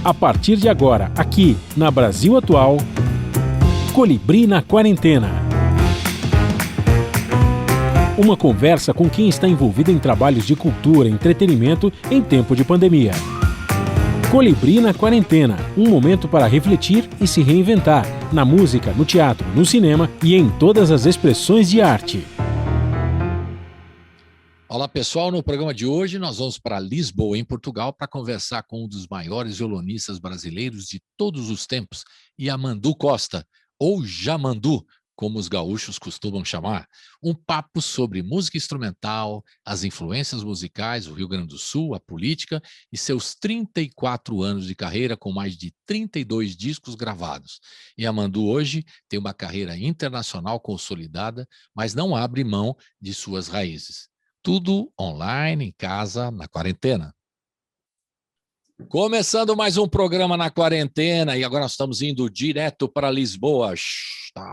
A partir de agora, aqui na Brasil Atual, Colibri na Quarentena. Uma conversa com quem está envolvido em trabalhos de cultura e entretenimento em tempo de pandemia. Colibri na Quarentena, um momento para refletir e se reinventar, na música, no teatro, no cinema e em todas as expressões de arte. Olá pessoal, no programa de hoje nós vamos para Lisboa, em Portugal, para conversar com um dos maiores violonistas brasileiros de todos os tempos, Yamandu Costa, ou Jamandu, como os gaúchos costumam chamar. Um papo sobre música instrumental, as influências musicais, o Rio Grande do Sul, a política e seus 34 anos de carreira com mais de 32 discos gravados. Yamandu hoje tem uma carreira internacional consolidada, mas não abre mão de suas raízes. Tudo online, em casa, na quarentena. Começando mais um programa na quarentena e agora nós estamos indo direto para Lisboa.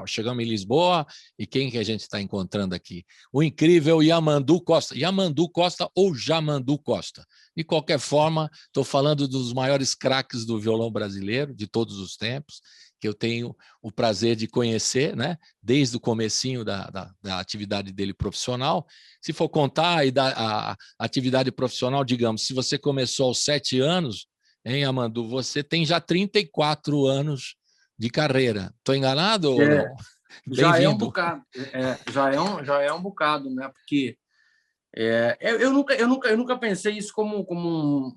Chegamos em Lisboa e quem que a gente está encontrando aqui? O incrível Yamandu Costa. Yamandu Costa ou Jamandu Costa. De qualquer forma, estou falando dos maiores craques do violão brasileiro de todos os tempos, que eu tenho o prazer de conhecer, né? Desde o comecinho da atividade dele profissional. Se for contar a atividade profissional, digamos, se você começou aos 7 anos, hein, Yamandu, você tem já 34 anos de carreira. Estou enganado ou não? Já é um bocado, já é um bocado, né? Porque eu nunca pensei isso como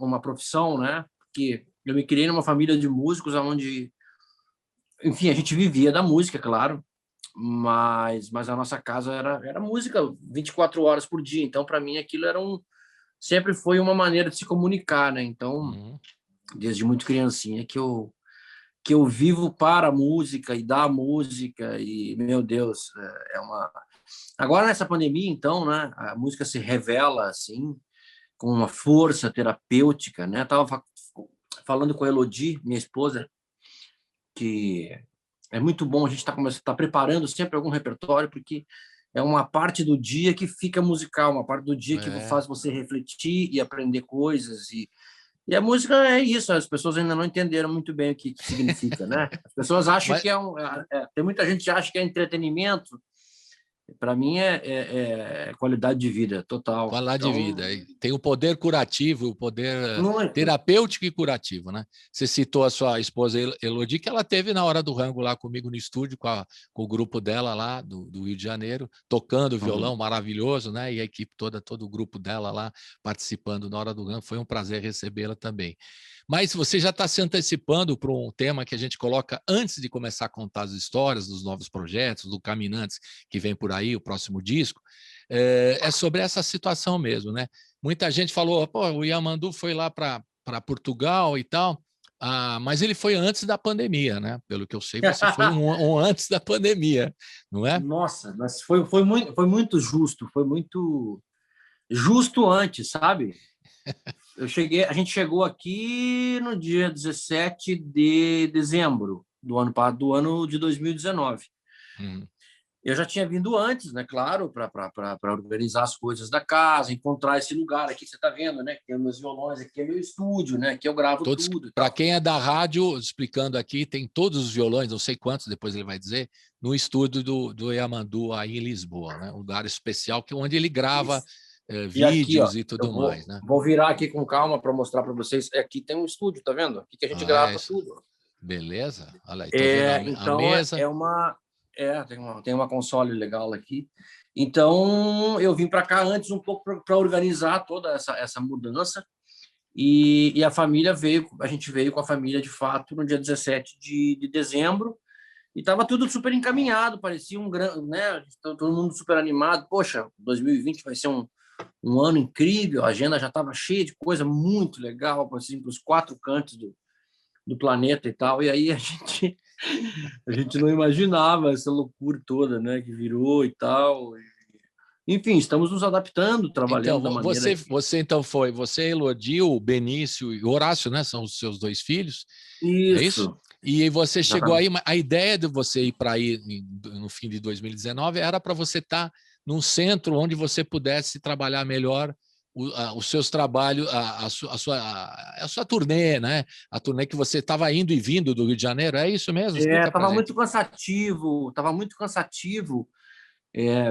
uma profissão, né? Porque eu me criei numa família de músicos, onde, enfim, a gente vivia da música, claro, mas a nossa casa era música 24 horas por dia. Então, para mim, aquilo sempre foi uma maneira de se comunicar, né? Então, desde muito criancinha que eu vivo para a música e da música e, meu Deus, Agora, nessa pandemia, então, né, a música se revela, assim, com uma força terapêutica, né? Estava falando com a Elodie, minha esposa, que é muito bom a gente tá preparando sempre algum repertório, porque é uma parte do dia que fica musical, uma parte do dia que faz você refletir e aprender coisas. E a música é isso, as pessoas ainda não entenderam muito bem o que significa, né? As pessoas acham que tem muita gente que acha que é entretenimento. Para mim é qualidade de vida total. Qualidade de vida. Tem o poder curativo, o poder terapêutico e curativo, né? Você citou a sua esposa Elodie, que ela teve na hora do rango lá comigo no estúdio, com o grupo dela lá do Rio de Janeiro, tocando violão maravilhoso, né? E a equipe toda, todo o grupo dela lá participando na hora do rango. Foi um prazer recebê-la também. Mas você já está se antecipando para um tema que a gente coloca antes de começar a contar as histórias dos novos projetos, do Caminantes que vem por aí, o próximo disco, é sobre essa situação mesmo, né? Muita gente falou, pô, o Yamandu foi lá para Portugal e tal, mas ele foi antes da pandemia, né? Pelo que eu sei, você foi um antes da pandemia, não é? Nossa, mas foi muito justo, foi muito justo antes, sabe? A gente chegou aqui no dia 17 de dezembro do ano de 2019. Eu já tinha vindo antes, né? Claro, para organizar as coisas da casa, encontrar esse lugar aqui que você está vendo, né? Que é meus violões, aqui é meu estúdio, né? Aqui eu gravo tudo. Para quem é da rádio, explicando aqui, tem todos os violões, não sei quantos, depois ele vai dizer, no estúdio do Yamandu aí em Lisboa, né? Um lugar especial onde ele grava vídeos e tudo mais, né? Vou virar aqui com calma para mostrar para vocês. Aqui tem um estúdio, tá vendo? Aqui que a gente grava tudo. Beleza. Olha aí, tô vendo então a mesa. Tem uma console legal aqui. Então, eu vim para cá antes um pouco para organizar toda essa mudança. E a gente veio com a família, de fato, no dia 17 de dezembro. E estava tudo super encaminhado, parecia um grande, né? Todo mundo super animado. Poxa, 2020 vai ser um ano incrível, a agenda já estava cheia de coisa muito legal, assim, para os 4 cantos do planeta e tal. E aí a gente não imaginava essa loucura toda, né, que virou e tal. Enfim, estamos nos adaptando, trabalhando da maneira... Você, Elodie, o Benício e o Horácio, né, são os seus 2 filhos. Isso. É isso? E você chegou aí, a ideia de você ir para aí no fim de 2019 era para você estar num centro onde você pudesse trabalhar melhor os seus trabalhos, a sua turnê, né? A turnê que você estava indo e vindo do Rio de Janeiro, é isso mesmo? Estava muito cansativo,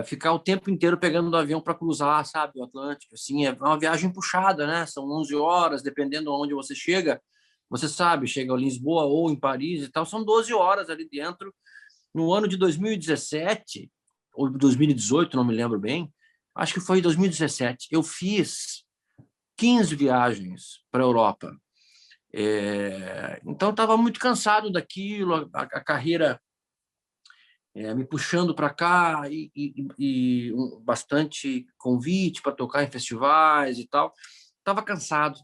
ficar o tempo inteiro pegando o avião para cruzar, sabe, o Atlântico. Assim, é uma viagem puxada, né? São 11 horas, dependendo de onde você chega. Você sabe, chega em Lisboa ou em Paris e tal, são 12 horas ali dentro. No ano de 2017 ou 2018, não me lembro bem, acho que foi em 2017, eu fiz 15 viagens para a Europa. Então, estava muito cansado daquilo, a carreira me puxando para cá e bastante convite para tocar em festivais e tal. Estava cansado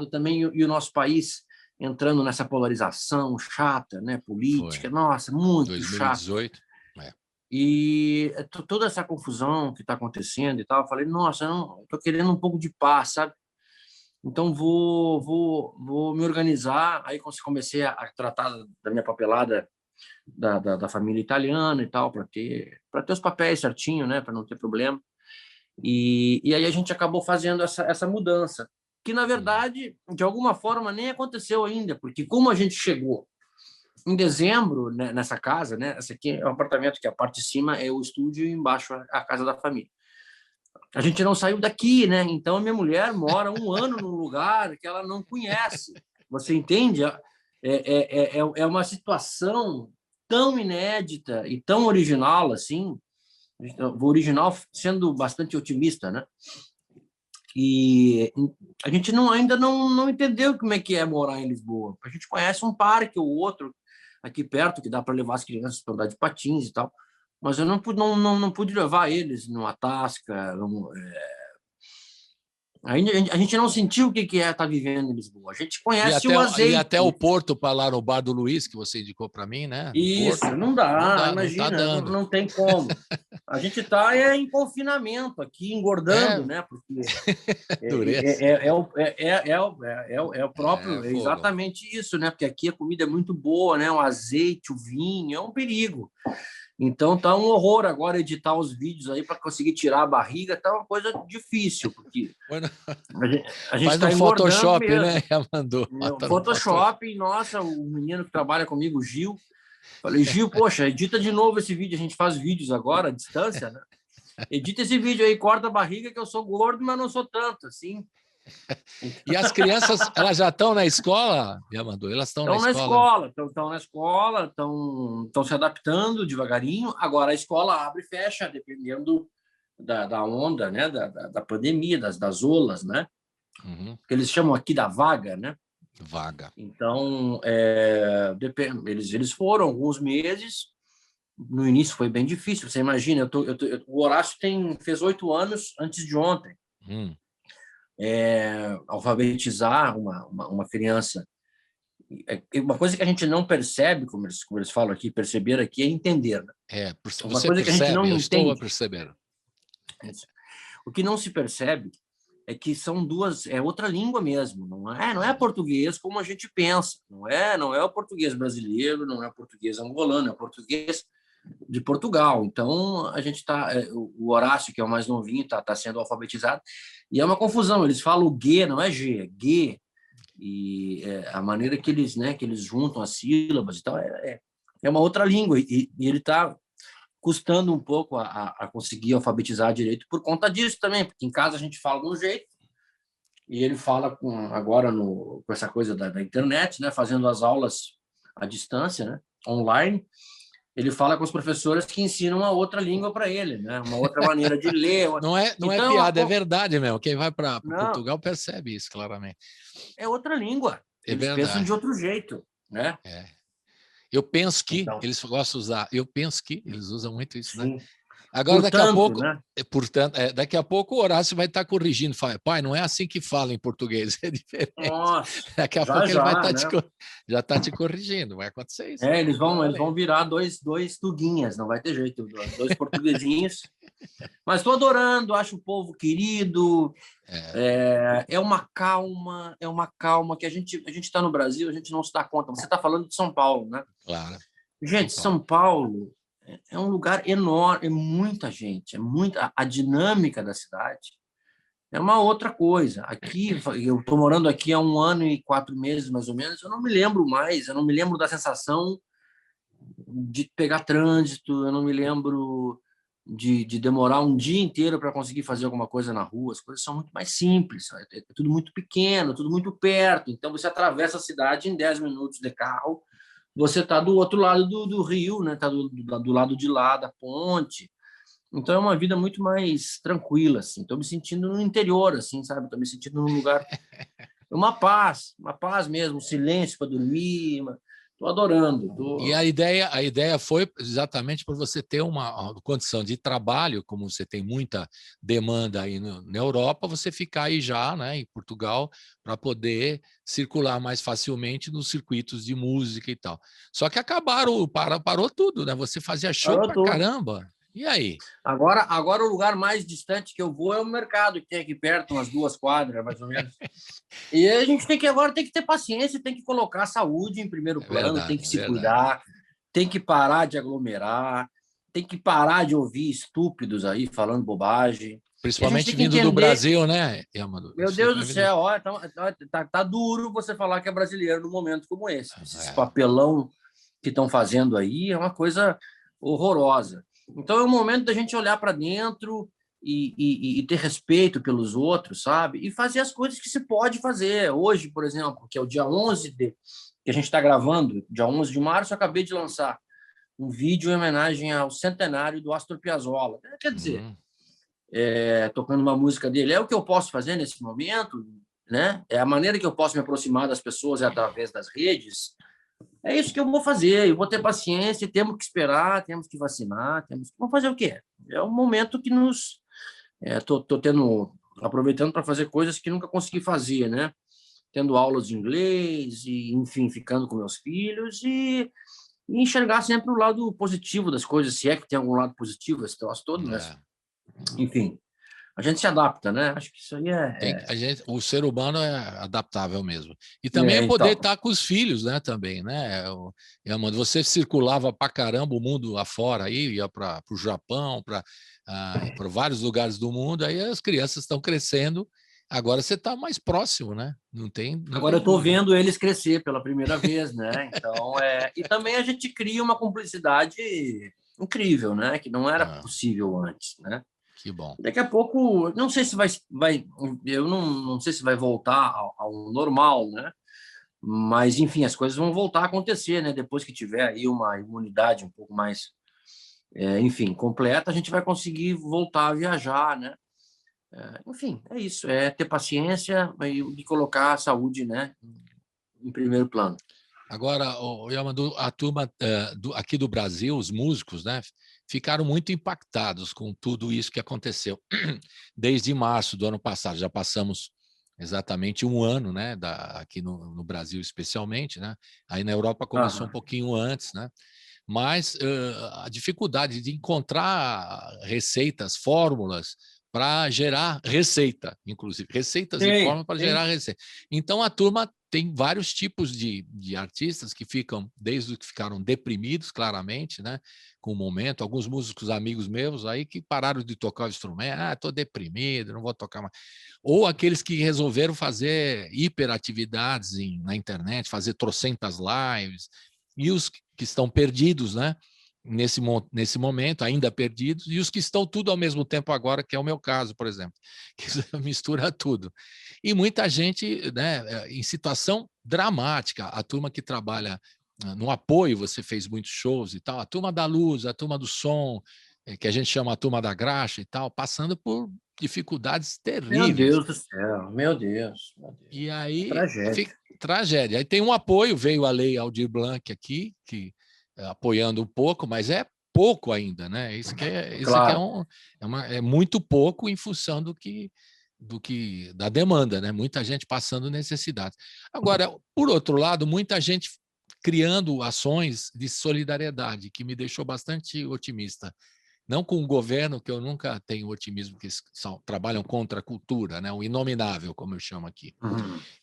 também, e o nosso país entrando nessa polarização chata, né, política, nossa, muito 2018. chato. E toda essa confusão que está acontecendo e tal, eu falei, nossa, eu estou querendo um pouco de paz, sabe? Então vou me organizar. Aí comecei a tratar da minha papelada da família italiana e tal, para ter os papéis certinho, né, para não ter problema. E aí a gente acabou fazendo essa mudança, que na verdade, de alguma forma, nem aconteceu ainda, porque como a gente chegou em dezembro, né, nessa casa, né, esse aqui é um apartamento que a parte de cima é o estúdio e embaixo a casa da família. A gente não saiu daqui, né? Então a minha mulher mora 1 ano num lugar que ela não conhece. Você entende? É uma situação tão inédita e tão original assim. O original sendo bastante otimista, né? E a gente ainda não entendeu como é que é morar em Lisboa. A gente conhece um parque ou outro aqui perto que dá para levar as crianças para andar de patins e tal, mas eu não pude levar eles numa tasca. A gente não sentiu o que é estar vivendo em Lisboa. A gente conhece o azeite. E até o Porto, para lá no Bar do Luiz, que você indicou para mim, né? Isso, Porto, não dá, imagina, não tá não tem como. A gente está em confinamento aqui, engordando, né? Porque é o próprio, é exatamente isso, né? Porque aqui a comida é muito boa, né? O azeite, o vinho, é um perigo. Então tá um horror agora editar os vídeos aí para conseguir tirar a barriga, tá uma coisa difícil, porque a gente está engordando Photoshop, mesmo. né? Mandou. Photoshop, nossa, o menino que trabalha comigo, o Gil, falei, Gil, poxa, edita de novo esse vídeo, a gente faz vídeos agora à distância, né? Edita esse vídeo aí, corta a barriga, que eu sou gordo, mas não sou tanto, assim. E as crianças, elas já estão na escola, Yamandu? Elas estão na escola? Estão na escola, estão se adaptando devagarinho. Agora a escola abre e fecha, dependendo da onda, né? Da pandemia, das olas, né? Uhum. Que eles chamam aqui da vaga, né? Vaga. Então, eles foram alguns meses. No início foi bem difícil. Você imagina, o Horácio fez 8 anos antes de ontem. Alfabetizar uma criança. Uma coisa que a gente não percebe, como eles falam aqui, perceber aqui, é entender. Né? Você percebe, que a gente não entende. Estou a perceber. O que não se percebe é que são outra língua mesmo, não é português como a gente pensa, não é o português brasileiro, não é o português angolano, é o português de Portugal. Então a gente o Horácio, que é o mais novinho, tá sendo alfabetizado, e é uma confusão, eles falam G, não é G, é G, e a maneira que eles juntam as sílabas e tal é uma outra língua, e ele está custando um pouco a conseguir alfabetizar direito por conta disso também, porque em casa a gente fala de um jeito e ele fala agora com essa coisa da internet, né, fazendo as aulas à distância, né, online. Ele fala com os professores que ensinam uma outra língua para ele, né? Uma outra maneira de ler. Não é piada, é verdade mesmo. Quem vai para Portugal percebe isso claramente. É outra língua. Eles pensam de outro jeito, né? Eu penso que então, eles gostam de usar. Eu penso que eles usam muito isso, sim. Né? Agora, portanto, daqui a pouco o Horácio vai estar corrigindo. Fala, pai, não é assim que fala em português, é diferente. Nossa, daqui a pouco ele vai estar já está te corrigindo, vai acontecer isso. Eles vão virar dois tuguinhas, não vai ter jeito, 2 portuguesinhos. Mas estou adorando, acho o povo querido. É uma calma que a gente está no Brasil, a gente não se dá conta. Você está falando de São Paulo, né? Claro. Gente, São Paulo é um lugar enorme, é muita gente, a dinâmica da cidade é uma outra coisa. Aqui, eu estou morando aqui há 1 ano e 4 meses, mais ou menos, eu não me lembro mais, eu não me lembro da sensação de pegar trânsito, eu não me lembro de demorar um dia inteiro para conseguir fazer alguma coisa na rua. As coisas são muito mais simples, é tudo muito pequeno, tudo muito perto. Então, você atravessa a cidade em 10 minutos de carro, você está do outro lado do rio, né? Está do lado de lá da ponte. Então, é uma vida muito mais tranquila, assim. Estou me sentindo no interior, assim, sabe? Estou me sentindo num lugar... uma paz mesmo, um silêncio para dormir. Estou adorando. E a ideia foi exatamente para você ter uma condição de trabalho, como você tem muita demanda aí na Europa, você ficar aí já, né, em Portugal, para poder circular mais facilmente nos circuitos de música e tal. Só que parou tudo, né? Você fazia show pra caramba. E aí? Agora o lugar mais distante que eu vou é o mercado, que tem aqui perto, umas 2 quadras, mais ou menos. E a gente agora tem que ter paciência, tem que colocar a saúde em primeiro plano, verdade, tem que se cuidar, tem que parar de aglomerar, tem que parar de ouvir estúpidos aí falando bobagem. Principalmente vindo do Brasil, né, Yamadu? Meu Deus do céu, olha, tá duro você falar que é brasileiro num momento como esse. Esse papelão que estão fazendo aí é uma coisa horrorosa. Então, é o momento da gente olhar para dentro e ter respeito pelos outros, sabe? E fazer as coisas que se pode fazer. Hoje, por exemplo, que é o dia 11 que a gente está gravando, dia 11 de março, eu acabei de lançar um vídeo em homenagem ao centenário do Astor Piazzolla. Quer dizer, tocando uma música dele. É o que eu posso fazer nesse momento, né? É a maneira que eu posso me aproximar das pessoas através das redes. É isso que eu vou fazer, eu vou ter paciência, temos que esperar, temos que vacinar, vamos fazer o quê? É um momento que tô aproveitando para fazer coisas que nunca consegui fazer, né? Tendo aulas de inglês, e, enfim, ficando com meus filhos e enxergar sempre o lado positivo das coisas, se é que tem algum lado positivo, esse troço todo, né? Enfim, a gente se adapta, né? Acho que isso aí o ser humano é adaptável mesmo. E também poder estar com os filhos, né? Também, né? Você circulava para caramba o mundo afora, aí ia para o Japão, para vários lugares do mundo, aí as crianças estão crescendo. Agora você está mais próximo, né? Agora eu estou vendo eles crescer pela primeira vez, né? Então, e também a gente cria uma cumplicidade incrível, né? Que não era possível antes, né? Que bom. Daqui a pouco, não sei se eu não sei se vai voltar ao normal, né? Mas, enfim, as coisas vão voltar a acontecer, né? Depois que tiver aí uma imunidade um pouco mais, enfim, completa, a gente vai conseguir voltar a viajar, né? Enfim, é isso. É ter paciência e colocar a saúde, né, em primeiro plano. Agora, Yamadu, a turma aqui do Brasil, os músicos, né, ficaram muito impactados com tudo isso que aconteceu. Desde março do ano passado, já passamos exatamente 1 ano, né, aqui no Brasil especialmente, né? Aí na Europa começou um pouquinho antes, né? Mas a dificuldade de encontrar receitas, fórmulas para gerar receita, inclusive receitas e fórmulas para gerar receita. Então a turma tem vários tipos de artistas que ficam, desde os que ficaram deprimidos, claramente, né, com o momento. Alguns músicos amigos meus aí que pararam de tocar o instrumento, estou deprimido, não vou tocar mais. Ou aqueles que resolveram fazer hiperatividades na internet, fazer trocentas lives, e os que estão perdidos, né, nesse momento, ainda perdidos, e os que estão tudo ao mesmo tempo agora, que é o meu caso, por exemplo, que mistura tudo. E muita gente, né, em situação dramática, a turma que trabalha no apoio, você fez muitos shows e tal, a turma da luz, a turma do som, que a gente chama a turma da graxa e tal, passando por dificuldades terríveis. Meu Deus do céu, meu Deus. E aí, tragédia. Aí tem um apoio, veio a lei Aldir Blanc aqui, que apoiando um pouco, mas é pouco ainda, né? Isso que é muito pouco em função da demanda, né? Muita gente passando necessidade. Agora, por outro lado, muita gente criando ações de solidariedade, que me deixou bastante otimista. Não com o governo, que eu nunca tenho otimismo, que trabalham contra a cultura, né? O inominável, como eu chamo aqui,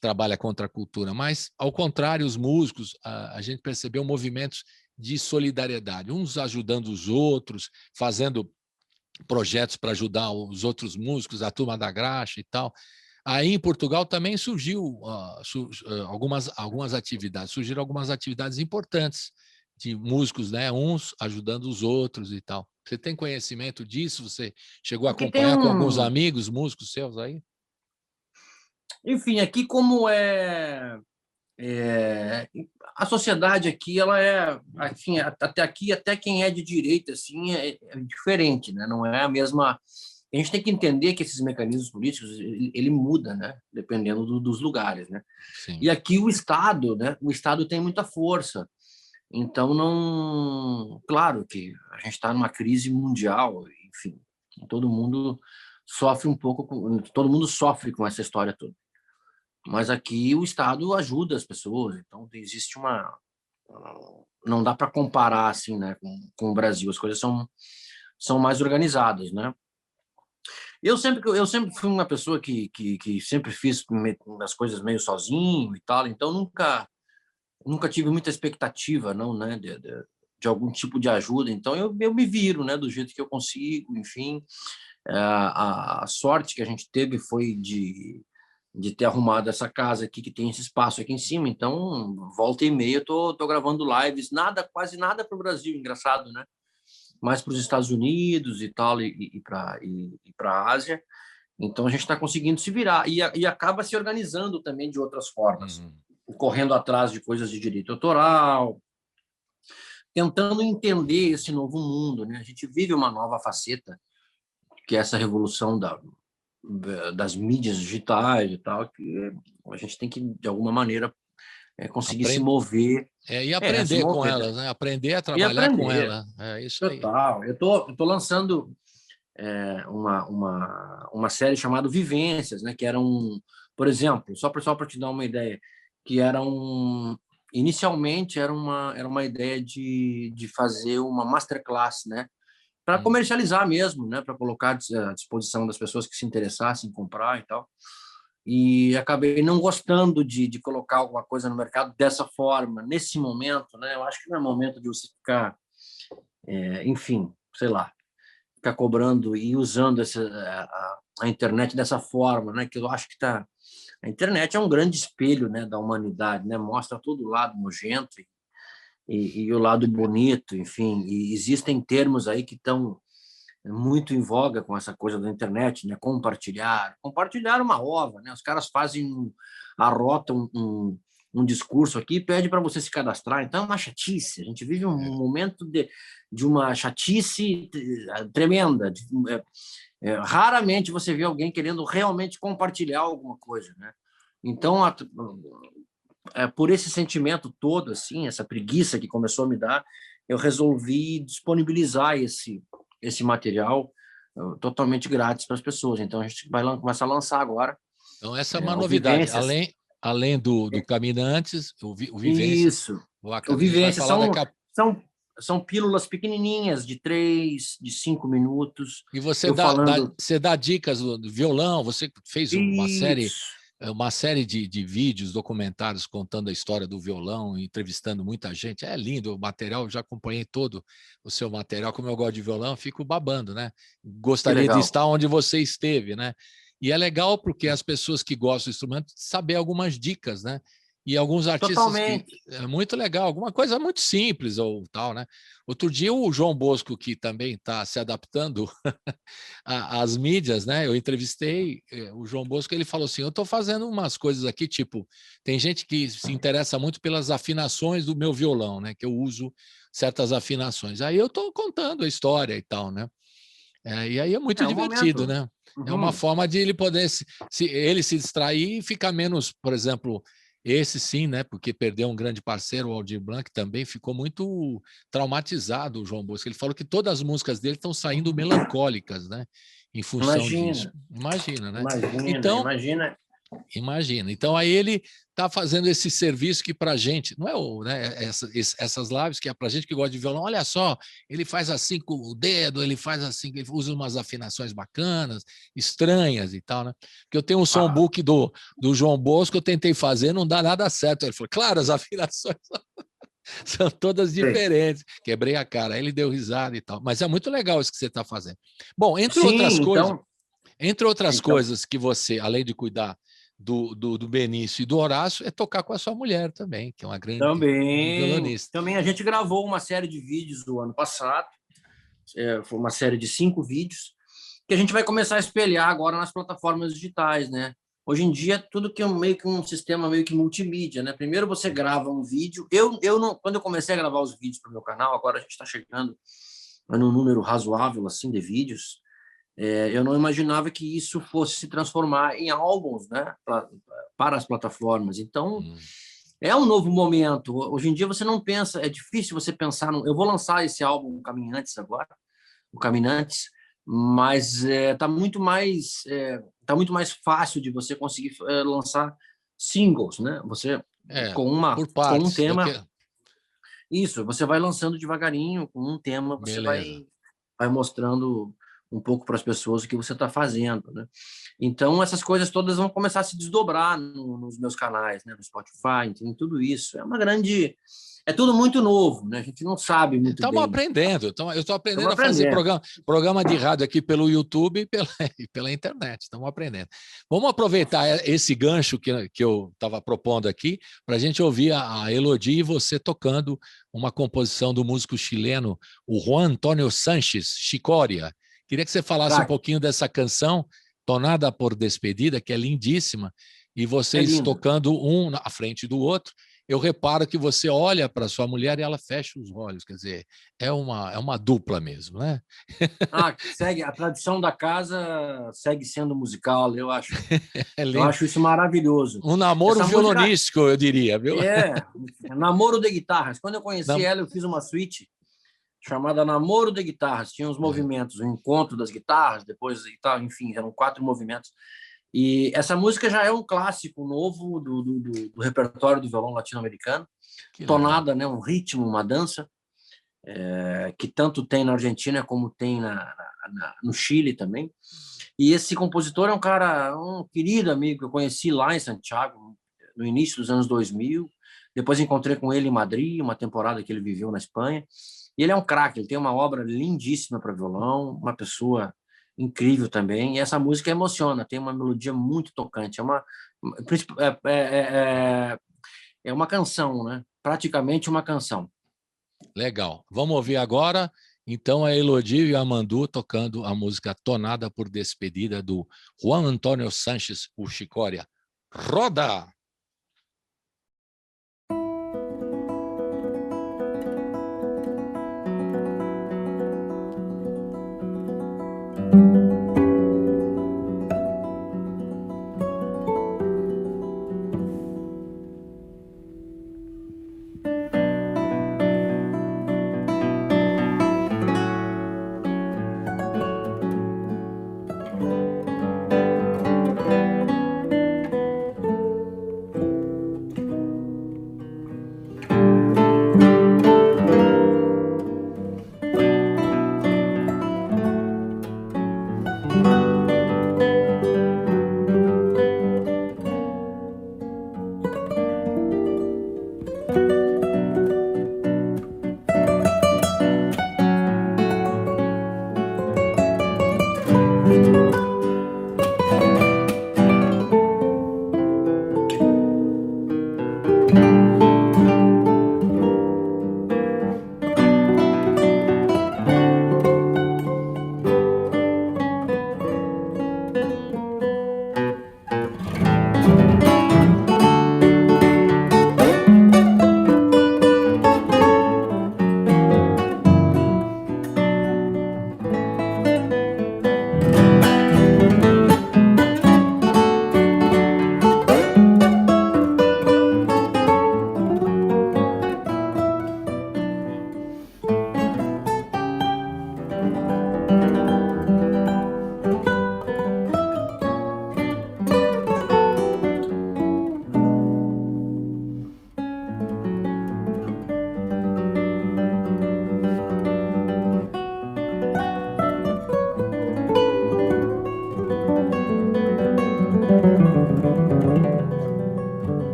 trabalha contra a cultura, mas, ao contrário, os músicos, a gente percebeu movimentos de solidariedade, uns ajudando os outros, fazendo projetos para ajudar os outros músicos, a turma da graxa e tal. Aí em Portugal também surgiu algumas atividades, surgiram algumas atividades importantes de músicos, né? Uns ajudando os outros e tal. Você tem conhecimento disso? Você chegou a acompanhar com alguns amigos, músicos seus aí? Enfim, aqui como a sociedade aqui, ela assim, até aqui, até quem é de direita, assim, é diferente, né? Não é a mesma. A gente tem que entender que esses mecanismos políticos ele muda, né? Dependendo dos lugares, né? Sim. E aqui o Estado, né? O Estado tem muita força. Então não, claro que a gente está numa crise mundial, enfim, todo mundo sofre um pouco, todo mundo sofre com essa história toda. Mas aqui o Estado ajuda as pessoas, então existe não dá para comparar assim, né, com o Brasil, as coisas são mais organizadas, né? Eu sempre fui uma pessoa que sempre fiz as coisas meio sozinho e tal, então nunca tive muita expectativa, não, né, de algum tipo de ajuda, então eu me viro, né, do jeito que eu consigo, enfim. A sorte que a gente teve foi de ter arrumado essa casa aqui, que tem esse espaço aqui em cima, então volta e meia eu tô gravando lives, quase nada para o Brasil, engraçado, né? Mais para os Estados Unidos e tal, e para a Ásia. Então a gente está conseguindo se virar e acaba se organizando também de outras formas, correndo atrás de coisas de direito autoral, tentando entender esse novo mundo, né? A gente vive uma nova faceta, que é essa revolução das mídias digitais e tal, que a gente tem que, de alguma maneira, conseguir se mover. E aprender com elas, né? Aprender a trabalhar com elas. É isso aí. Total. Eu tô lançando uma série chamada Vivências, né? Que era por exemplo, só para te dar uma ideia, que inicialmente era uma ideia de fazer uma masterclass, né? Para comercializar mesmo, né? Para colocar à disposição das pessoas que se interessassem em comprar e tal. E acabei não gostando de colocar alguma coisa no mercado dessa forma, nesse momento, né? Eu acho que não é momento de você ficar, enfim, sei lá, ficar cobrando e usando a internet dessa forma, né? Que eu acho que a internet é um grande espelho, né, da humanidade, né? Mostra todo o lado nojento e o lado bonito, enfim. E existem termos aí que estão muito em voga com essa coisa da internet, né? Compartilhar uma ova, né? Os caras arrotam um discurso aqui e pede para você se cadastrar. Então é uma chatice. A gente vive um momento de uma chatice tremenda. Raramente você vê alguém querendo realmente compartilhar alguma coisa, né? Então, por esse sentimento todo, assim, essa preguiça que começou a me dar, eu resolvi disponibilizar esse material totalmente grátis para as pessoas. Então, a gente vai começar a lançar agora. Então, essa é uma novidade. Além do Caminantes, o Vivências. Isso. O Vivências são pílulas pequenininhas, de 3, de 5 minutos. E você dá dicas do violão, você fez uma série de vídeos, documentários contando a história do violão, entrevistando muita gente. É lindo o material, eu já acompanhei todo o seu material. Como eu gosto de violão, fico babando, né? Gostaria de estar onde você esteve, né? E é legal porque as pessoas que gostam do instrumento saber algumas dicas, né? E alguns artistas é muito legal, alguma coisa muito simples ou tal, né? Outro dia o João Bosco, que também está se adaptando às mídias, né? Eu entrevistei o João Bosco, ele falou assim: eu estou fazendo umas coisas aqui, tipo, tem gente que se interessa muito pelas afinações do meu violão, né? Que eu uso certas afinações. Aí eu estou contando a história e tal, né? E aí é muito divertido, né? É uma forma de ele poder ele se distrair e ficar menos, por exemplo. Esse sim, né? Porque perdeu um grande parceiro, o Aldir Blanc, também ficou muito traumatizado, o João Bosco. Ele falou que todas as músicas dele estão saindo melancólicas, né? Em função disso. Imagina, né? Imagina. Então, aí ele está fazendo esse serviço que para a gente, não é né, essas lives que é para a gente que gosta de violão, olha só, ele faz assim com o dedo, ele faz assim, ele usa umas afinações bacanas, estranhas e tal, né? Porque eu tenho um songbook do João Bosco, eu tentei fazer, não dá nada certo. Ele falou, claro, as afinações São todas diferentes. Quebrei a cara. Aí ele deu risada e tal. Mas é muito legal isso que você está fazendo. Bom, entre outras coisas que você, além de cuidar do Benício e do Horácio, é tocar com a sua mulher também, que é uma grande violonista. Também a gente gravou uma série de vídeos do ano passado. Foi uma série de 5 vídeos que a gente vai começar a espelhar agora nas plataformas digitais, né? Hoje em dia, tudo que é meio que um sistema meio que multimídia, né? Primeiro você grava um vídeo. Quando eu comecei a gravar os vídeos para o meu canal, agora a gente está chegando num número razoável assim de vídeos. Eu não imaginava que isso fosse se transformar em álbuns, né? Para as plataformas. Então, é um novo momento. Hoje em dia você não pensa, é difícil você pensar. Eu vou lançar esse álbum Caminhantes agora, o Caminhantes, mas tá muito mais fácil de você conseguir lançar singles, né? Você com um tema. Isso, você vai lançando devagarinho com um tema, você vai mostrando um pouco para as pessoas o que você está fazendo, né? Então essas coisas todas vão começar a se desdobrar nos meus canais, né? No Spotify, em tudo isso. É tudo muito novo, né? A gente não sabe muito bem. Estamos aprendendo. Eu estou aprendendo a fazer programa de rádio aqui pelo YouTube e pela internet. Estamos aprendendo. Vamos aproveitar esse gancho que eu estava propondo aqui para a gente ouvir a Elodie e você tocando uma composição do músico chileno, o Juan Antônio Sanches, Chicória. Queria que você falasse um pouquinho dessa canção, Tonada por Despedida, que é lindíssima, e vocês tocando um à frente do outro. Eu reparo que você olha para sua mulher e ela fecha os olhos, quer dizer, é uma dupla mesmo, né? Segue a tradição da casa, segue sendo musical, eu acho. Eu acho isso maravilhoso. Um namoro violonístico, eu diria, viu? Namoro de guitarras. Quando eu conheci ela, eu fiz uma suíte chamada Namoro de Guitarras. Tinha uns movimentos, o encontro das guitarras, depois e tal, enfim, eram 4 movimentos. E essa música já é um clássico novo do repertório do violão latino-americano. Tonada, né, um ritmo, uma dança, que tanto tem na Argentina como tem no Chile também. E esse compositor é um querido amigo que eu conheci lá em Santiago, no início dos anos 2000. Depois encontrei com ele em Madrid, uma temporada que ele viveu na Espanha. E ele é um craque, ele tem uma obra lindíssima para violão, uma pessoa incrível também. E essa música emociona, tem uma melodia muito tocante. É uma canção, né? Praticamente uma canção. Legal. Vamos ouvir agora, então, a Elodie e a Mandu tocando a música Tonada por Despedida do Juan Antônio Sanches, o Chicória. Roda!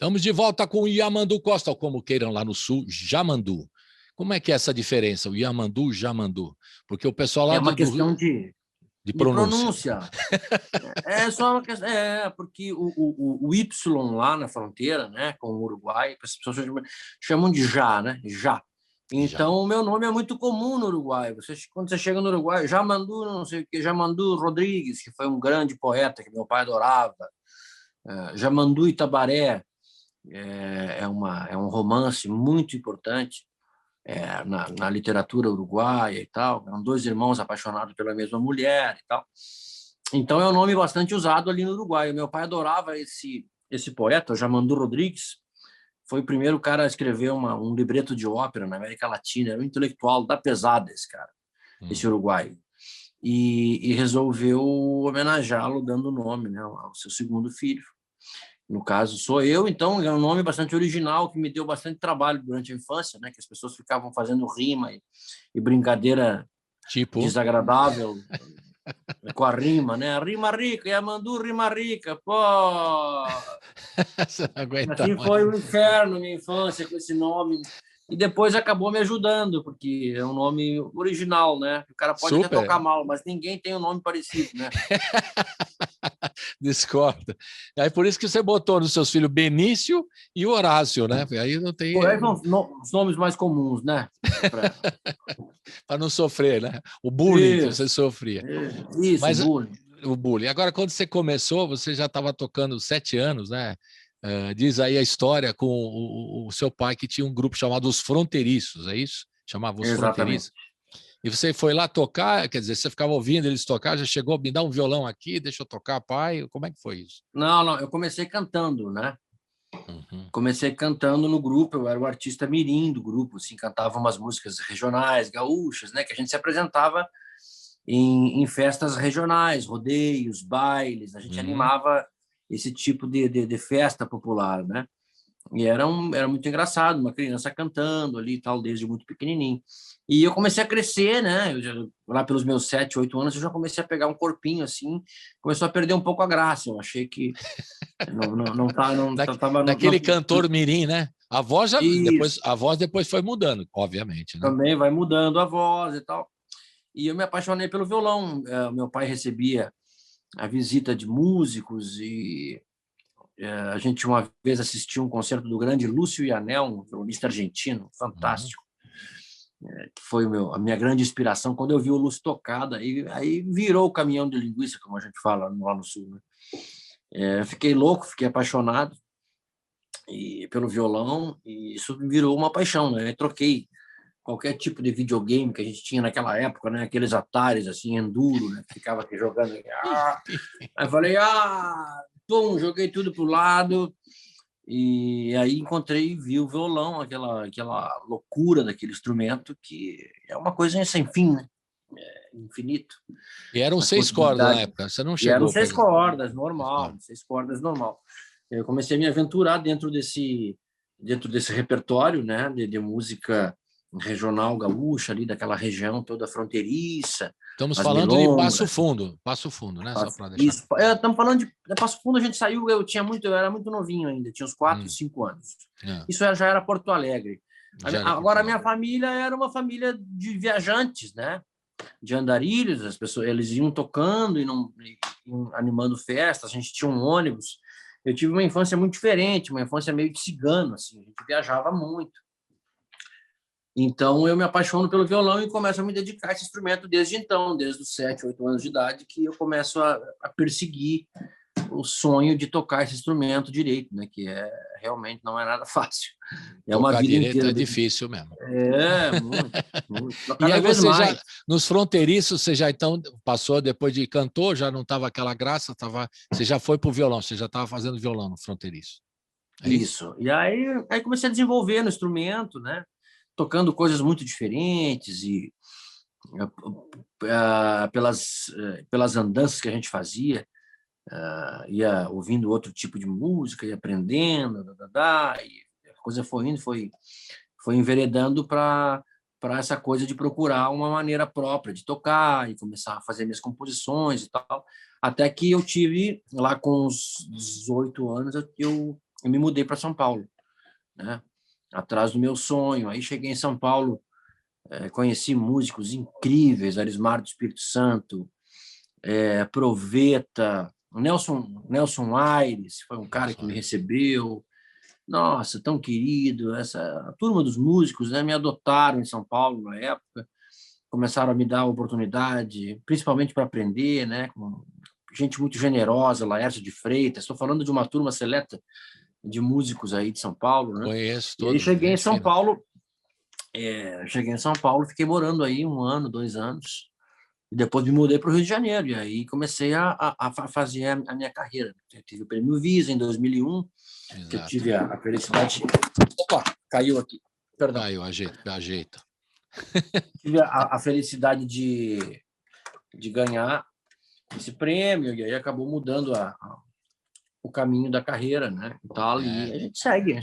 Estamos de volta com o Yamandu Costa, ou como queiram lá no sul, Jamandu. Como é que é essa diferença, o Yamandu, Jamandu? Porque o pessoal lá É uma questão de pronúncia. É só uma questão, porque o Y lá na fronteira, né, com o Uruguai, as pessoas chamam de Já, né? Já. Então, o meu nome é muito comum no Uruguai. Quando você chega no Uruguai, Jamandu, não sei o quê, Jamandu Rodrigues, que foi um grande poeta que meu pai adorava. Jamandu Itabaré é um romance muito importante na literatura uruguaia e tal. Eram dois irmãos apaixonados pela mesma mulher e tal. Então, é um nome bastante usado ali no Uruguai. Meu pai adorava esse poeta, Jamandu Rodrigues. Foi o primeiro cara a escrever um libreto de ópera na América Latina. Era um intelectual da pesada, esse cara, esse uruguaio. E resolveu homenageá-lo dando o nome, né, ao seu segundo filho. No caso, sou eu, então é um nome bastante original que me deu bastante trabalho durante a infância, né, que as pessoas ficavam fazendo rima e brincadeira desagradável com a rima, né? Rima rica, Yamandu rima rica, pô! Assim foi o inferno minha infância com esse nome. E depois acabou me ajudando, porque é um nome original, né? O cara pode até tocar mal, mas ninguém tem um nome parecido, né? Discorda. Aí por isso que você botou nos seus filhos Benício e Horácio, né? Aí não tem. Aí são os nomes mais comuns, né? Para não sofrer, né? O bullying que você sofria. Isso, mas bullying. O bullying. Agora, quando você começou, você já estava tocando 7 anos, né? Diz aí a história com o seu pai, que tinha um grupo chamado Os Fronteiriços, é isso? Chamava Os Fronteiriços. E você foi lá tocar, quer dizer, você ficava ouvindo eles tocar, já chegou a me dar um violão aqui, deixa eu tocar, pai? Como é que foi isso? Não, eu comecei cantando, né? Comecei cantando no grupo, eu era o artista mirim do grupo, assim, cantava umas músicas regionais, gaúchas, né? Que a gente se apresentava em festas regionais, rodeios, bailes, a gente animava esse tipo de festa popular, né? E era muito engraçado, uma criança cantando ali e tal, desde muito pequenininho. E eu comecei a crescer, né? Lá pelos meus 7, 8 anos, eu já comecei a pegar um corpinho assim, começou a perder um pouco a graça. Eu achei que não tava... Daquele cantor mirim, né? A voz depois foi mudando, obviamente, né? Também vai mudando a voz e tal. E eu me apaixonei pelo violão. Meu pai recebia a visita de músicos e a gente uma vez assistiu um concerto do grande Lúcio Yanel, um violonista argentino, fantástico. Que foi a minha grande inspiração. Quando eu vi o Lúcio tocar, aí virou o caminhão de linguiça, como a gente fala lá no Sul, né? Fiquei louco, fiquei apaixonado pelo violão e isso virou uma paixão, né? Eu troquei qualquer tipo de videogame que a gente tinha naquela época, né? Aqueles Ataris, assim, Enduro, né? Que ficava aqui jogando. Aí falei, pum, joguei tudo pro lado. E aí encontrei e vi o violão, aquela loucura daquele instrumento, que é uma coisa sem fim, né? Infinito. E eram 6 cordas na época, você não chegou... E eram 6 cordas, normal, 6 cordas, normal. Eu comecei a me aventurar dentro desse repertório, né? De música regional gaúcha, ali daquela região toda fronteiriça. Estamos falando de Passo Fundo, né? Só para deixar. Isso. Estamos falando de Passo Fundo, a gente saiu, eu era muito novinho ainda, tinha uns 4, 5 anos. Isso já era Porto Alegre. Agora, a minha família era uma família de viajantes, né? De andarilhos, as pessoas, eles iam tocando e animando festas, a gente tinha um ônibus. Eu tive uma infância muito diferente, uma infância meio de cigano, assim, a gente viajava muito. Então, eu me apaixono pelo violão e começo a me dedicar a esse instrumento desde então, desde os 7, 8 anos de idade, que eu começo a perseguir o sonho de tocar esse instrumento direito, né? Que realmente não é nada fácil. É uma vida inteira. É difícil mesmo. Muito. E aí você nos Fronteiriços, você já então passou, depois de cantor, já não estava aquela graça, você já foi para o violão, você já estava fazendo violão no Fronteiriço. Isso. E aí comecei a desenvolver no instrumento, né? Tocando coisas muito diferentes e pelas andanças que a gente fazia, ia ouvindo outro tipo de música, ia aprendendo, e a coisa foi indo, foi enveredando para essa coisa de procurar uma maneira própria de tocar e começar a fazer minhas composições e tal, até que eu tive, lá com uns 18 anos, eu eu me mudei para São Paulo, né? Atrás do meu sonho. Aí cheguei em São Paulo, conheci músicos incríveis, Arismar do Espírito Santo, Proveta, Nelson Aires, foi um cara que me recebeu. Nossa, tão querido. A turma dos músicos, né, me adotaram em São Paulo na época, começaram a me dar oportunidade, principalmente para aprender, né, com gente muito generosa, Laércio de Freitas. Estou falando de uma turma seleta de músicos aí de São Paulo, né? Conheço todo. E aí cheguei em São Paulo, fiquei morando aí 1 ano, 2 anos, e depois me mudei para o Rio de Janeiro, e aí comecei a fazer a minha carreira. Eu tive o Prêmio Visa em 2001, que eu tive a felicidade... Opa, caiu aqui, perdão. Caiu, ajeita. Tive a felicidade de ganhar esse prêmio, e aí acabou mudando o caminho da carreira, né? Então, ali a gente segue.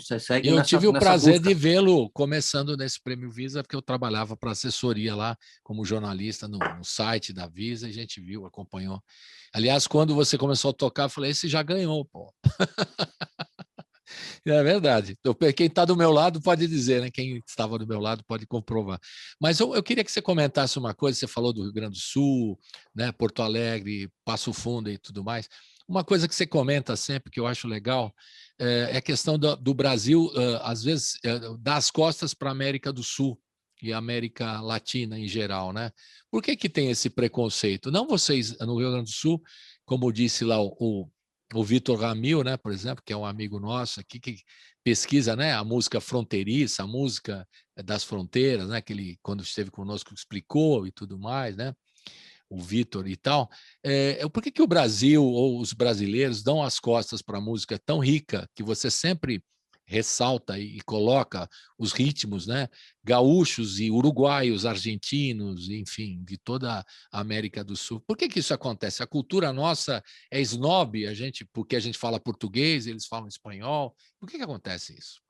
Eu tive o prazer busca. de vê-lo começando nesse Prêmio Visa, porque eu trabalhava para assessoria lá como jornalista no site da Visa, e a gente viu, acompanhou. Aliás, quando você começou a tocar, eu falei, esse já ganhou, pô. É verdade. Quem está do meu lado pode dizer, né? Quem estava do meu lado pode comprovar. Mas eu queria que você comentasse uma coisa. Você falou do Rio Grande do Sul, né? Porto Alegre, Passo Fundo e tudo mais. Uma coisa que você comenta sempre, que eu acho legal, é a questão do Brasil, às vezes, dar as costas para a América do Sul e a América Latina em geral, né? Por que tem esse preconceito? Não vocês no Rio Grande do Sul, como disse lá o Vitor Ramil, né, por exemplo, que é um amigo nosso aqui, que pesquisa, né, a música fronteiriça, a música das fronteiras, né, que ele, quando esteve conosco, explicou e tudo mais, né, o Vitor e tal. Por que o Brasil ou os brasileiros dão as costas para a música tão rica, que você sempre ressalta e coloca os ritmos, né, gaúchos e uruguaios, argentinos, enfim, de toda a América do Sul? Por que isso acontece? A cultura nossa é snob, porque a gente fala português, eles falam espanhol. Por que acontece isso?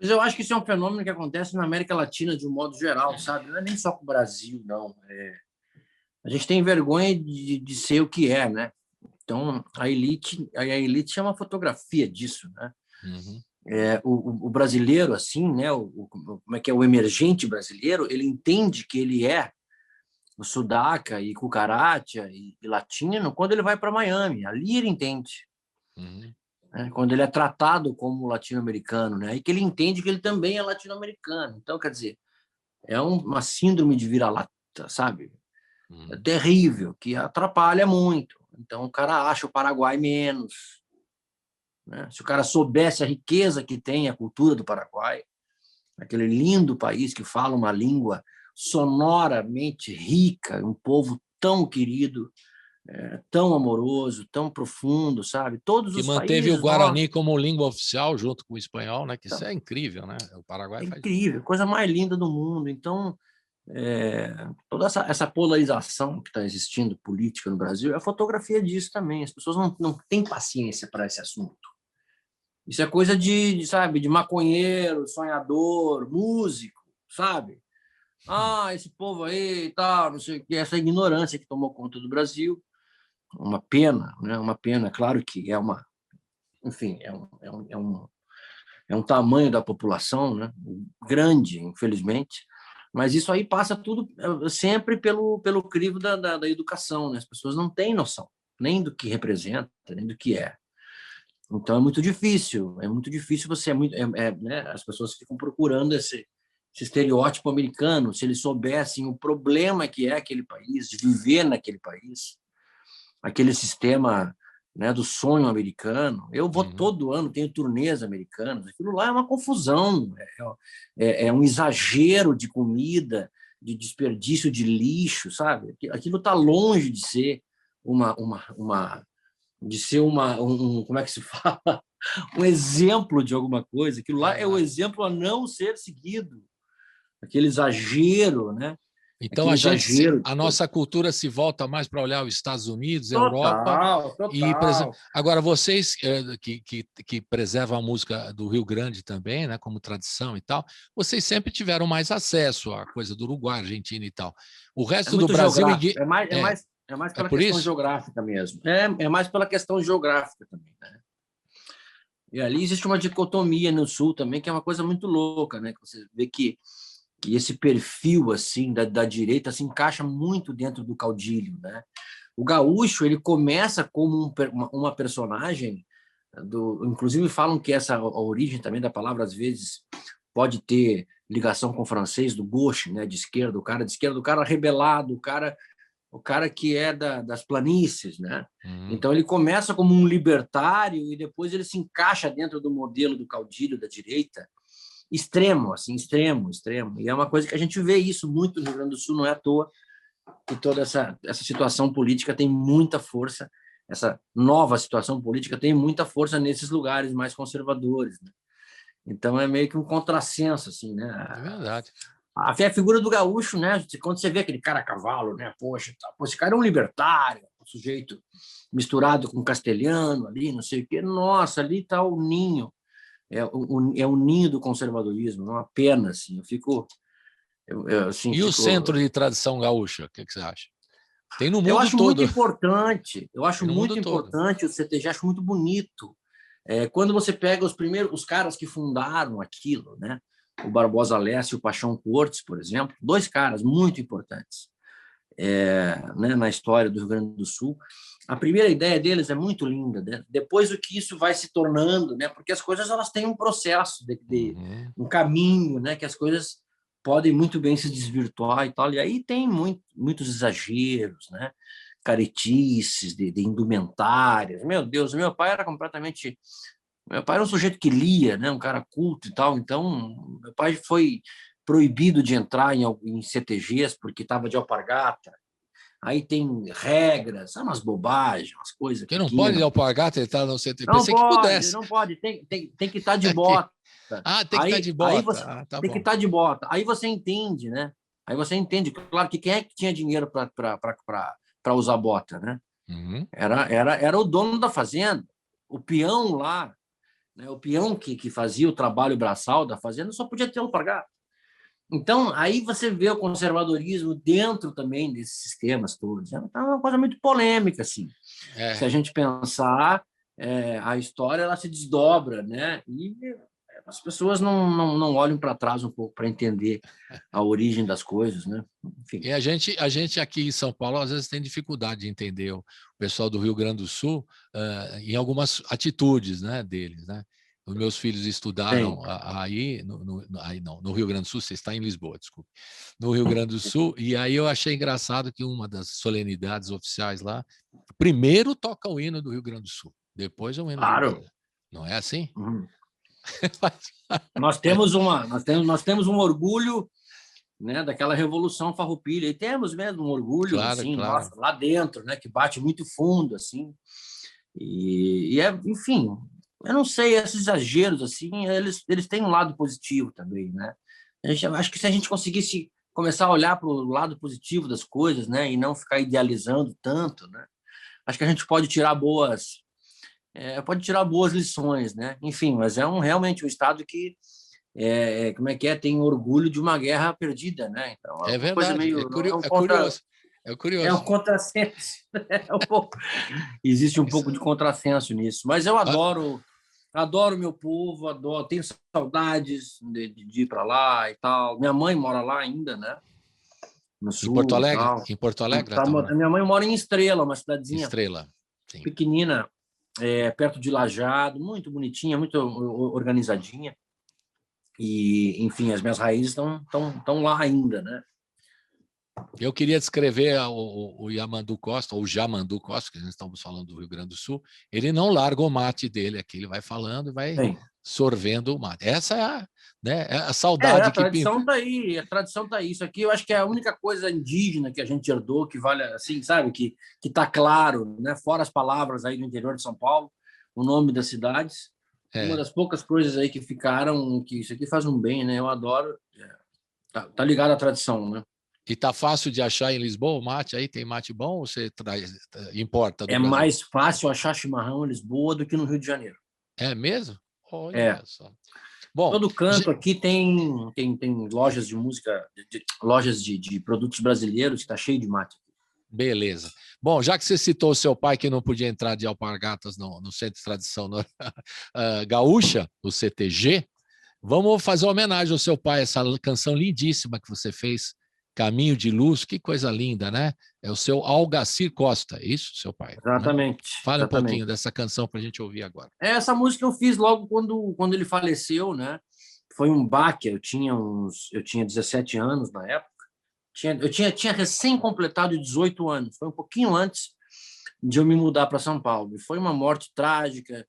Mas eu acho que isso é um fenômeno que acontece na América Latina de um modo geral, sabe? Não é nem só com o Brasil, não. A gente tem vergonha de ser o que é, né? Então, a elite é uma fotografia disso, né? Uhum. O brasileiro, assim, né? Como é que é? O emergente brasileiro, ele entende que ele é o sudaca e cucaracha e latino quando ele vai para Miami. Ali ele entende. Uhum. Quando ele é tratado como latino-americano, né? E que ele entende que ele também é latino-americano. Então, quer dizer, é uma síndrome de vira-lata, sabe? É terrível, que atrapalha muito. Então, o cara acha o Paraguai menos, né? Se o cara soubesse a riqueza que tem a cultura do Paraguai, aquele lindo país que fala uma língua sonoramente rica, um povo tão querido, tão amoroso, tão profundo, sabe? Todos que os manteve países, o Guarani como língua oficial junto com o espanhol, né? Que então, isso é incrível, né? O Paraguai faz incrível, coisa mais linda do mundo. Então, toda essa polarização que está existindo política no Brasil é a fotografia disso também. As pessoas não têm paciência para esse assunto. Isso é coisa sabe, de maconheiro, sonhador, músico, sabe? Esse povo aí e tal, não sei o que, essa ignorância que tomou conta do Brasil. Uma pena, né? Uma pena. Claro que enfim, é um tamanho da população, né? Grande, infelizmente. Mas isso aí passa tudo sempre pelo crivo da educação, né? As pessoas não têm noção nem do que representa, nem do que é. Então é muito difícil você né? As pessoas ficam procurando esse estereótipo americano. Se eles soubessem o problema que é aquele país, de viver naquele país, aquele sistema, né, do sonho americano. Eu vou todo ano, tenho turnês americanos. Aquilo lá é uma confusão, é um exagero de comida, de desperdício de lixo, sabe? Aquilo está longe de ser como é que se fala? Um exemplo de alguma coisa. Aquilo lá é o exemplo a não ser seguido. Aquele exagero, né? Então, a nossa cultura se volta mais para olhar os Estados Unidos, a Europa. Total. Agora, vocês que preservam a música do Rio Grande também, né, como tradição e tal, vocês sempre tiveram mais acesso à coisa do Uruguai, Argentina e tal. O resto do Brasil... É mais pela questão geográfica mesmo. É mais pela questão geográfica também, né? E ali existe uma dicotomia no Sul também, que é uma coisa muito louca, né? Você vê que esse perfil assim da direita se encaixa muito dentro do caudilho, né? O gaúcho, ele começa como uma personagem inclusive falam que a origem também da palavra às vezes pode ter ligação com o francês do gauche, né, de esquerda, o cara rebelado, o cara que é das planícies, né? Então ele começa como um libertário e depois ele se encaixa dentro do modelo do caudilho da direita, extremo, assim, extremo. E é uma coisa que a gente vê isso muito no Rio Grande do Sul, não é à toa que toda essa situação política tem muita força, essa nova situação política tem muita força nesses lugares mais conservadores, né? Então é meio que um contrassenso, assim, né? É verdade. A figura do gaúcho, né? Quando você vê aquele cara a cavalo, né? Poxa, esse cara é um libertário, um sujeito misturado com castelhano ali, não sei o quê. Nossa, ali está o ninho. É o ninho do conservadorismo, é uma pena, assim. Eu fico... assim, e o centro de tradição gaúcha, o que você acha? Tem no mundo todo. Eu acho muito importante. Eu acho muito importante o CTG, acho muito bonito. Quando você pega os caras que fundaram aquilo, né? O Barbosa Lessa e o Paixão Cortes, por exemplo, 2 caras muito importantes né, na história do Rio Grande do Sul. A primeira ideia deles é muito linda, né? Depois o que isso vai se tornando, né? Porque as coisas elas têm um processo um caminho, né? Que as coisas podem muito bem se desvirtuar e tal. E aí tem muitos exageros, né? Caretices de indumentárias. Meu Deus, meu pai era um sujeito que lia, né? Um cara culto e tal. Então, meu pai foi proibido de entrar em CTGs porque estava de alpargata. Aí tem regras, umas bobagens, umas coisas. Que não pode ir alpargata, ele está no CTG. Pensei que pudesse. Não pode, tem que estar de bota. Tem que estar de bota. Aí você tem que estar de bota. Aí você entende, né? Aí você entende, claro, que quem é que tinha dinheiro para usar bota, né? Era o dono da fazenda, o peão lá, né? O peão que fazia o trabalho braçal da fazenda só podia ter alpargata. Então, aí você vê o conservadorismo dentro também desses sistemas todos. É uma coisa muito polêmica, assim. Se a gente pensar, a história ela se desdobra, né? E as pessoas não olham para trás um pouco para entender a origem das coisas, né? Enfim. E a gente aqui em São Paulo, às vezes, tem dificuldade de entender o pessoal do Rio Grande do Sul em algumas atitudes, né, deles, né? Os meus filhos estudaram aí, no Rio Grande do Sul, você está em Lisboa, desculpe, no Rio Grande do Sul, e aí eu achei engraçado que uma das solenidades oficiais lá, primeiro toca o hino do Rio Grande do Sul, depois é o hino do Rio Grande. Não é assim? Nós temos um orgulho, né, daquela Revolução Farroupilha, e temos mesmo um orgulho, claro, assim, claro. Nossa, lá dentro, né, que bate muito fundo, assim, enfim... Eu não sei, esses exageros, assim, eles têm um lado positivo também, né? Acho que se a gente conseguisse começar a olhar para o lado positivo das coisas, né, e não ficar idealizando tanto, né? Acho que a gente pode tirar boas lições, né? Enfim, mas realmente um estado que tem orgulho de uma guerra perdida, né? Então é verdade, coisa meio, é curioso. É curioso. É um contrassenso. Existe um pouco de contrassenso nisso. Mas eu adoro meu povo, tenho saudades de ir para lá e tal. Minha mãe mora lá ainda, né? No sul. Em Porto Alegre? Em Porto Alegre? Minha mãe mora em Estrela, uma cidadezinha sim. pequenina, perto de Lajeado, muito bonitinha, muito organizadinha. E, enfim, as minhas raízes estão lá ainda, né? Eu queria descrever o Yamandu Costa, ou Jamandu Costa, que nós estamos falando do Rio Grande do Sul. Ele não larga o mate dele aqui, ele vai falando e vai sorvendo o mate. Essa é a saudade que... A tradição está aí, Isso aqui eu acho que é a única coisa indígena que a gente herdou, que vale, assim, sabe, que está claro, né? Fora as palavras aí do interior de São Paulo, o nome das cidades. Uma das poucas coisas aí que ficaram, que isso aqui faz um bem, né? Eu adoro. Tá ligado à tradição, né? E tá fácil de achar em Lisboa o mate? Aí tem mate bom ou você importa do Brasil? Mais fácil achar chimarrão em Lisboa do que no Rio de Janeiro. É mesmo? Olha só. Bom, todo canto aqui tem lojas de música, lojas de produtos brasileiros, que está cheio de mate. Beleza. Bom, já que você citou o seu pai que não podia entrar de Alpargatas no Centro de Tradição Gaúcha, o CTG, vamos fazer uma homenagem ao seu pai, essa canção lindíssima que você fez, Caminho de Luz, que coisa linda, né? É o seu Algacir Costa, é isso, seu pai? Exatamente. Né? Fala um pouquinho dessa canção para a gente ouvir agora. Essa música eu fiz logo quando ele faleceu, né? Foi um baque, eu tinha 17 anos na época, eu tinha recém completado 18 anos, foi um pouquinho antes de eu me mudar para São Paulo. E foi uma morte trágica,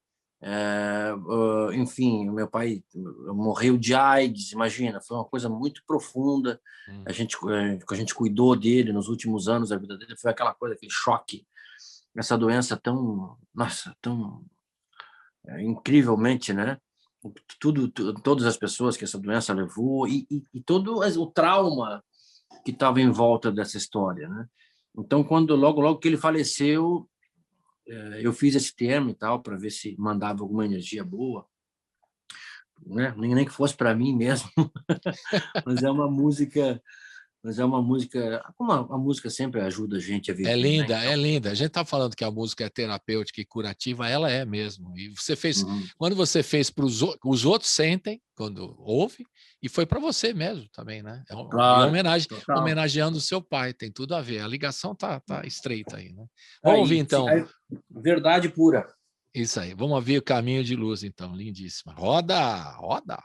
enfim, meu pai morreu de AIDS, imagina, foi uma coisa muito profunda. A gente cuidou dele nos últimos anos da vida dele, foi aquela coisa, aquele choque, essa doença tão, nossa, tão incrivelmente, né? Todas as pessoas que essa doença levou e todo o trauma que estava em volta dessa história, né? Então, logo que ele faleceu, eu fiz esse termo e tal para ver se mandava alguma energia boa, né? Nem que fosse para mim mesmo, mas é uma música. Como a música sempre ajuda a gente a viver. É linda, né? Então, é linda. A gente está falando que a música é terapêutica e curativa, ela é mesmo. E você fez, quando você fez para os outros sentem quando ouve, e foi para você mesmo também, né? claro, homenageando o seu pai, tem tudo a ver. A ligação tá estreita aí, né? Vamos ouvir então. Verdade pura. Isso aí. Vamos ouvir o Caminho de Luz então, lindíssima. Roda, roda.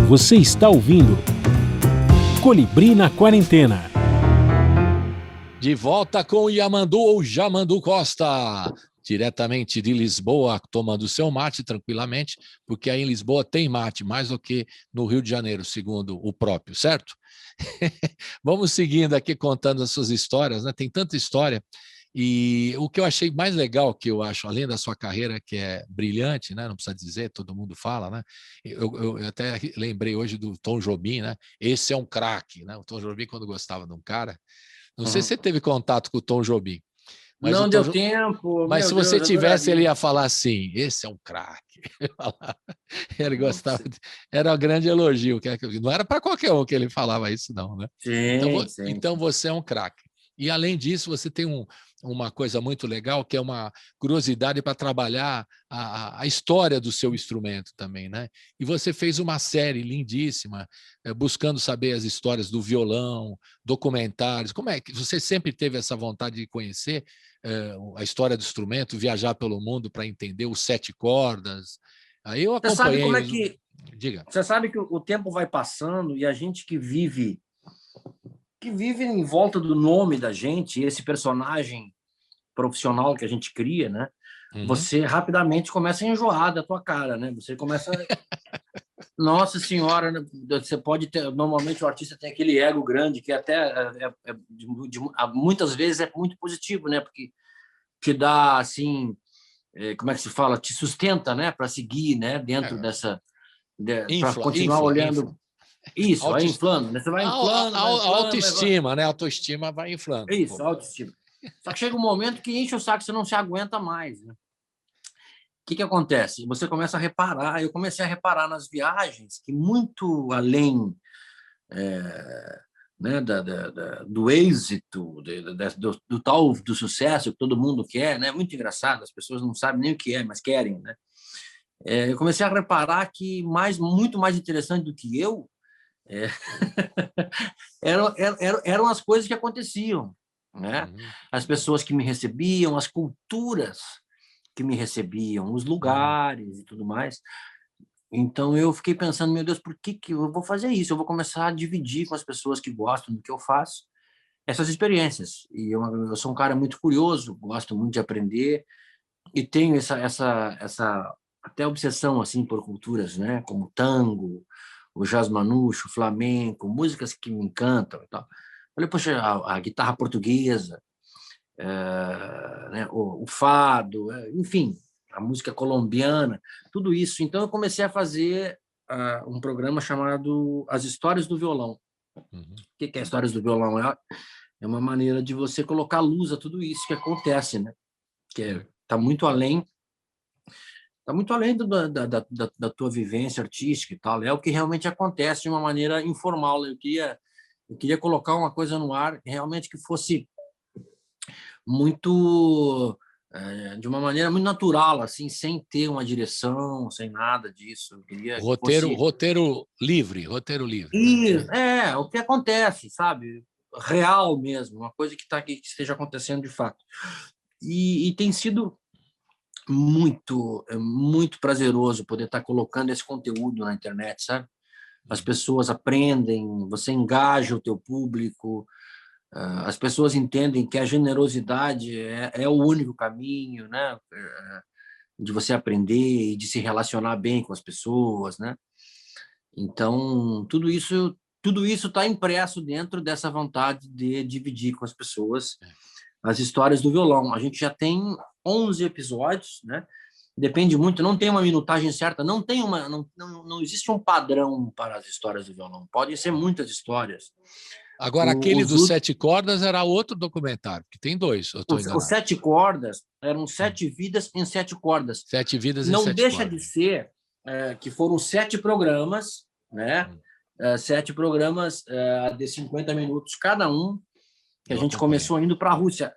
Você está ouvindo Colibri na Quarentena. De volta com Yamandu ou Jamandu Costa, diretamente de Lisboa, tomando seu mate tranquilamente, porque aí em Lisboa tem mate, mais do que no Rio de Janeiro, segundo o próprio, certo? Vamos seguindo aqui contando as suas histórias, né? Tem tanta história. E o que eu achei mais legal, que eu acho, além da sua carreira, que é brilhante, né? Não precisa dizer, todo mundo fala, né? Eu até lembrei hoje do Tom Jobim, né? Esse é um craque, né? O Tom Jobim, quando gostava de um cara, não sei se você teve contato com o Tom Jobim, mas não deu tempo. Mas meu se você Deus, tivesse, ele adoraria. ia falar assim: esse é um craque. Ele gostava, era um grande elogio. Não era para qualquer um que ele falava isso, não, né? Sim, sim. Então você é um craque. E, além disso, você tem uma coisa muito legal, que é uma curiosidade para trabalhar a história do seu instrumento também, né? E você fez uma série lindíssima, buscando saber as histórias do violão, documentários. Como é que você sempre teve essa vontade de conhecer a história do instrumento, viajar pelo mundo para entender os 7 cordas? Aí eu Você sabe acompanhei. como é que... Diga. Você sabe que o tempo vai passando e a gente que vive em volta do nome da gente, esse personagem profissional que a gente cria, né? Uhum. Você rapidamente começa a enjoar da tua cara, né? Você começa... Nossa senhora, né? Você pode ter... Normalmente o artista tem aquele ego grande que até muitas vezes é muito positivo, né? Porque te dá, assim... como é que se fala? Te sustenta, né? Para seguir, né? Dentro dessa... para continuar olhando... Isso, vai inflando, né? Você vai inflando, a autoestima, né? A autoestima vai inflando. Isso, autoestima. Só que chega um momento que enche o saco, você não se aguenta mais, né? O que acontece? Você começa a reparar, eu comecei a reparar nas viagens que muito além né, do êxito, do tal do sucesso que todo mundo quer, né? Muito engraçado, as pessoas não sabem nem o que é, mas querem, né? Eu comecei a reparar que muito mais interessante do que eu eram as coisas que aconteciam, né? As pessoas que me recebiam, as culturas que me recebiam, os lugares e tudo mais. Então eu fiquei pensando, meu Deus, por que eu vou fazer isso? Eu vou começar a dividir com as pessoas que gostam do que eu faço essas experiências. E eu sou um cara muito curioso, gosto muito de aprender e tenho essa até obsessão assim por culturas, né? Como tango, o jazz manouche, o flamenco, músicas que me encantam e tal. Falei, poxa, a guitarra portuguesa, né, o fado, enfim, a música colombiana, tudo isso. Então eu comecei a fazer um programa chamado As Histórias do Violão. Uhum. O que é Histórias do Violão? É uma maneira de você colocar luz a tudo isso que acontece, né? Que está muito além da tua vivência artística e tal. É o que realmente acontece de uma maneira informal. Eu queria colocar uma coisa no ar realmente que fosse muito de uma maneira muito natural, assim, sem ter uma direção, sem nada disso. Eu queria roteiro livre. Isso, o que acontece, sabe? Real mesmo, uma coisa que esteja acontecendo de fato. E tem sido muito prazeroso poder estar colocando esse conteúdo na internet, sabe? As pessoas aprendem, você engaja o teu público, as pessoas entendem que a generosidade é o único caminho, né? De você aprender e de se relacionar bem com as pessoas, né? Então, tudo isso está impresso dentro dessa vontade de dividir com as pessoas as histórias do violão. A gente já tem 11 episódios, né? Depende muito, não tem uma minutagem certa, não existe um padrão para as histórias do violão. Podem ser muitas histórias. Agora, aquele dos 7 cordas era outro documentário, que tem 2. Os 7 cordas eram 7 vidas em 7 cordas. 7 vidas em 7 cordas. Não deixa de ser que foram 7 programas, né? 7 programas de 50 minutos cada um, que a gente começou indo para a Rússia.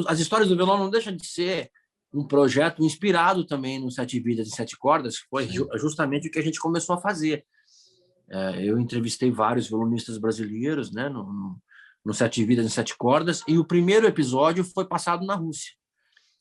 As histórias do violão não deixam de ser um projeto inspirado também no 7 vidas em 7 cordas, que foi justamente o que a gente começou a fazer. Eu entrevistei vários violonistas brasileiros, né, no 7 vidas em 7 cordas, e o primeiro episódio foi passado na Rússia.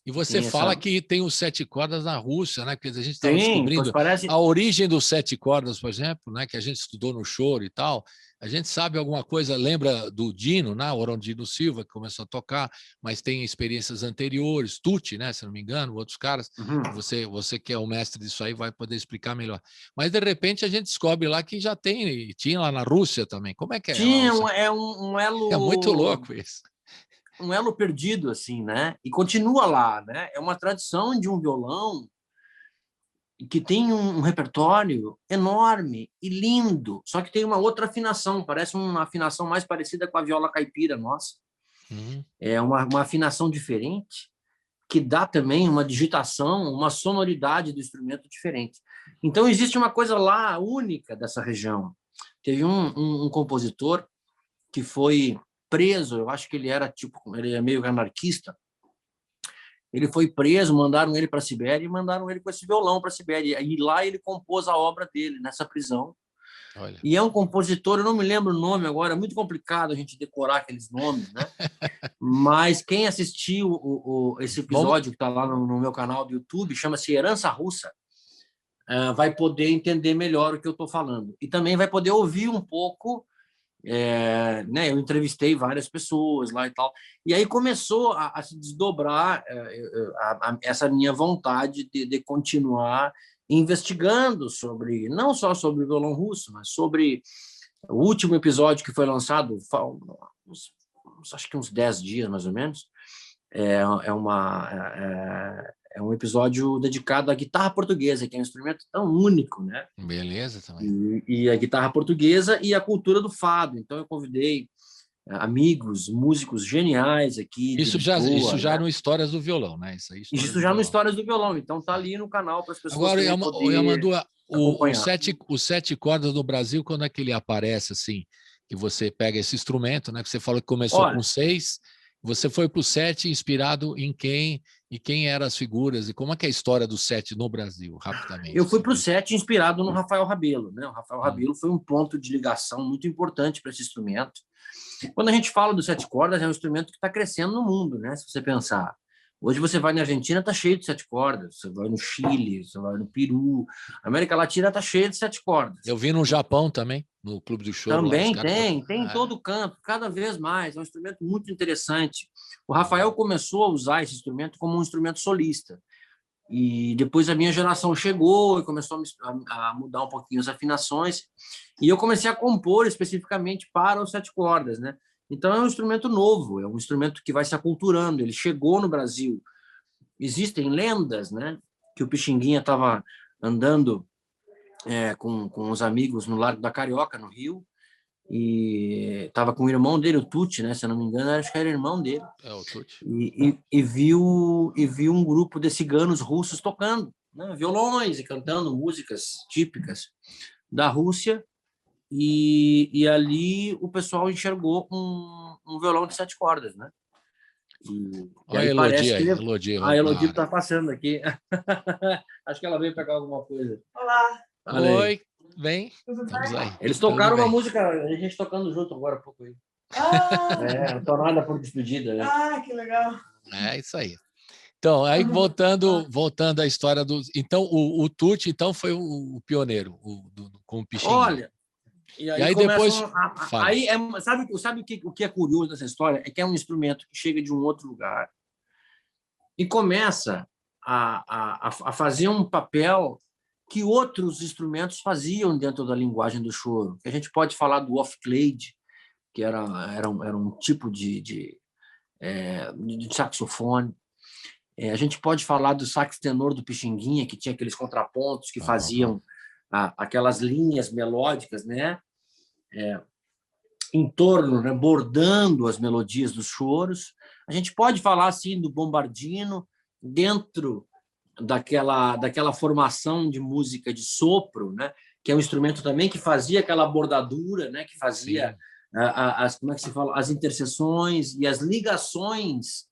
E você fala que tem os 7 cordas na Rússia, né? Porque a gente estava Sim, descobrindo parece... a origem dos 7 cordas, por exemplo, né? Que a gente estudou no choro e tal. A gente sabe alguma coisa, lembra do Dino, né? O Orondino Silva, que começou a tocar, mas tem experiências anteriores, Tucci, né? Se não me engano, outros caras. Uhum. Você que é o mestre disso aí vai poder explicar melhor. Mas, de repente, a gente descobre lá que já tinha lá na Rússia também. Como é que é? Tinha, um elo... É muito louco isso. Um elo perdido, assim, né? E continua lá, né? É uma tradição de um violão que tem um repertório enorme e lindo, só que tem uma outra afinação, parece uma afinação mais parecida com a viola caipira nossa. É uma afinação diferente, que dá também uma digitação, uma sonoridade do instrumento diferente. Então, existe uma coisa lá única dessa região. Teve um compositor que foi preso, eu acho que ele é meio anarquista. Ele foi preso, mandaram ele para a Sibéria e mandaram ele com esse violão para a Sibéria. E lá ele compôs a obra dele, nessa prisão. Olha. E é um compositor, eu não me lembro o nome agora, é muito complicado a gente decorar aqueles nomes, né? Mas quem assistiu esse episódio que está lá no meu canal do YouTube, chama-se Herança Russa, vai poder entender melhor o que eu estou falando. E também vai poder ouvir um pouco... né, eu entrevistei várias pessoas lá e tal, e aí começou a se desdobrar essa minha vontade de continuar investigando não só sobre o violão russo, mas sobre o último episódio que foi lançado, acho que uns 10 dias mais ou menos, é um episódio dedicado à guitarra portuguesa, que é um instrumento tão único, né? Beleza também. E a guitarra portuguesa e a cultura do fado. Então, eu convidei amigos, músicos geniais aqui. Isso já no Histórias do Violão, né? Isso já no Histórias do Violão. Então, tá ali no canal para as pessoas. Agora, Yamandu, os 7 cordas no Brasil, quando é que ele aparece assim? Que você pega esse instrumento, né? Que você falou que começou com 6. Você foi para o 7 inspirado em quem e quem eram as figuras e como é que é a história do 7 no Brasil, rapidamente? Eu fui para o 7 inspirado no Rafael Rabelo, né? O Rafael Rabelo foi um ponto de ligação muito importante para esse instrumento. Quando a gente fala do 7 cordas, é um instrumento que está crescendo no mundo, né? Se você pensar. Hoje você vai na Argentina, está cheio de 7 cordas. Você vai no Chile, você vai no Peru. A América Latina está cheia de 7 cordas. Eu vi no Japão também, no Clube do Choro. Também tem em todo canto, cada vez mais. É um instrumento muito interessante. O Rafael começou a usar esse instrumento como um instrumento solista. E depois a minha geração chegou e começou a mudar um pouquinho as afinações. E eu comecei a compor especificamente para os 7 cordas, né? Então, é um instrumento novo, é um instrumento que vai se aculturando. Ele chegou no Brasil. Existem lendas, né? Que o Pixinguinha estava andando com os amigos no Largo da Carioca, no Rio, e estava com o irmão dele, o Tucci, né? Se eu não me engano, acho que era irmão dele. O Tucci. E viu um grupo de ciganos russos tocando, né? Violões e cantando músicas típicas da Rússia. E ali o pessoal enxergou um violão de 7 cordas, né? E aí parece que a Elodie está passando aqui. Acho que ela veio pegar alguma coisa. Olá. Oi, vem. Vamos aí. Eles tocaram uma música, a gente tocando junto agora há pouco aí. Tornada por Despedida. Né? Que legal. É isso aí. Então, aí voltando à história do... Então, o Tucci então, foi o pioneiro com o Pixinguinha. Olha, e aí depois... Sabe o que é curioso dessa história? É que é um instrumento que chega de um outro lugar e começa a fazer um papel que outros instrumentos faziam dentro da linguagem do choro. A gente pode falar do off-clade, que era um tipo de saxofone. A gente pode falar do sax tenor do Pixinguinha, que tinha aqueles contrapontos que faziam aquelas linhas melódicas, né? Em torno, né? Bordando as melodias dos choros. A gente pode falar assim do bombardino dentro daquela formação de música de sopro, né? Que é um instrumento também que fazia aquela bordadura, né? Que fazia como é que se fala? As interseções e as ligações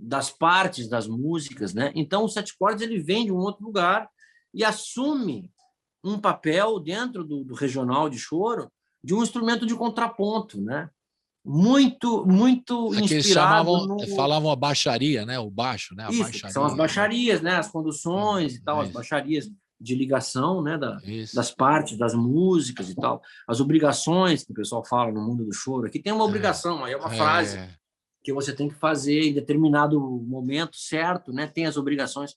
das partes das músicas, né? Então, o 7 cordas ele vem de um outro lugar e assume um papel dentro do regional de choro de um instrumento de contraponto, né? muito inspirado falavam a baixaria, né? O baixo, né? Isso, baixaria, são as baixarias, né? As conduções e tal, as baixarias de ligação, né? Das partes, das músicas e tal. As obrigações que o pessoal fala no mundo do choro. Aqui tem uma obrigação, aí é uma frase que você tem que fazer em determinado momento certo, né? Tem as obrigações.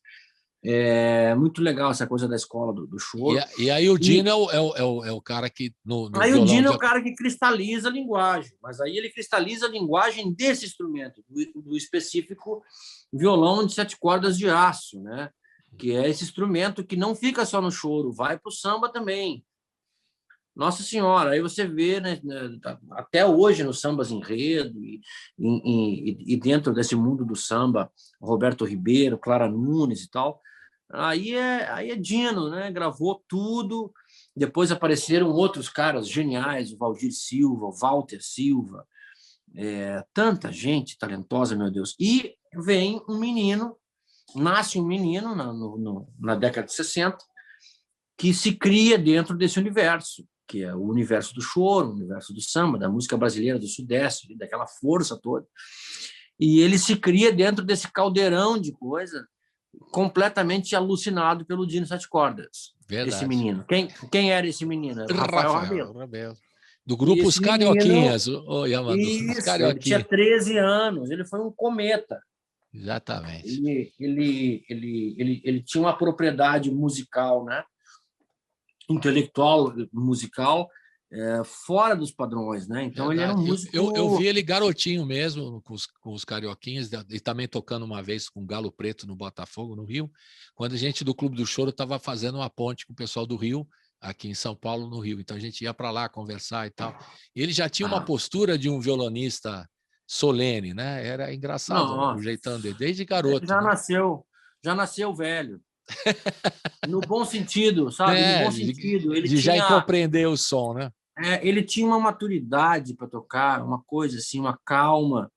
É muito legal essa coisa da escola do choro. E aí o Dino é o cara que... Aí o Dino é o cara que cristaliza a linguagem, mas aí ele cristaliza a linguagem desse instrumento, do específico violão de 7 cordas de aço, né? Que é esse instrumento que não fica só no choro, vai para o samba também. Nossa Senhora, aí você vê, né, até hoje nos sambas enredo e dentro desse mundo do samba, Roberto Ribeiro, Clara Nunes e tal, aí é Dino, né? Gravou tudo. Depois apareceram outros caras geniais, o Valdir Silva, o Walter Silva, tanta gente talentosa, meu Deus. E vem um menino, nasce um menino na década de 60, que se cria dentro desse universo, que é o universo do choro, o universo do samba, da música brasileira do Sudeste, daquela força toda. E ele se cria dentro desse caldeirão de coisa, completamente alucinado pelo Dino Sete Cordas. Verdade. Esse menino. Quem era esse menino? Rafael Rabelo. Do grupo Os Carioquinhas. Yamadu, isso, ele tinha 13 anos, ele foi um cometa. Exatamente. Ele tinha uma propriedade musical, né? Intelectual, musical, fora dos padrões, né? Então ele era um músico... Eu vi ele garotinho mesmo, com os Carioquinhas, e também tocando uma vez com o Galo Preto no Botafogo, no Rio, quando a gente do Clube do Choro estava fazendo uma ponte com o pessoal do Rio, aqui em São Paulo, no Rio. Então a gente ia para lá conversar e tal. E ele já tinha uma postura de um violonista solene, né? Era engraçado o jeitão dele, desde garoto. Já nasceu velho. No bom sentido, sabe? No bom sentido. Ele de já compreender o som, né? Ele tinha uma maturidade para tocar, uma coisa assim, uma calma,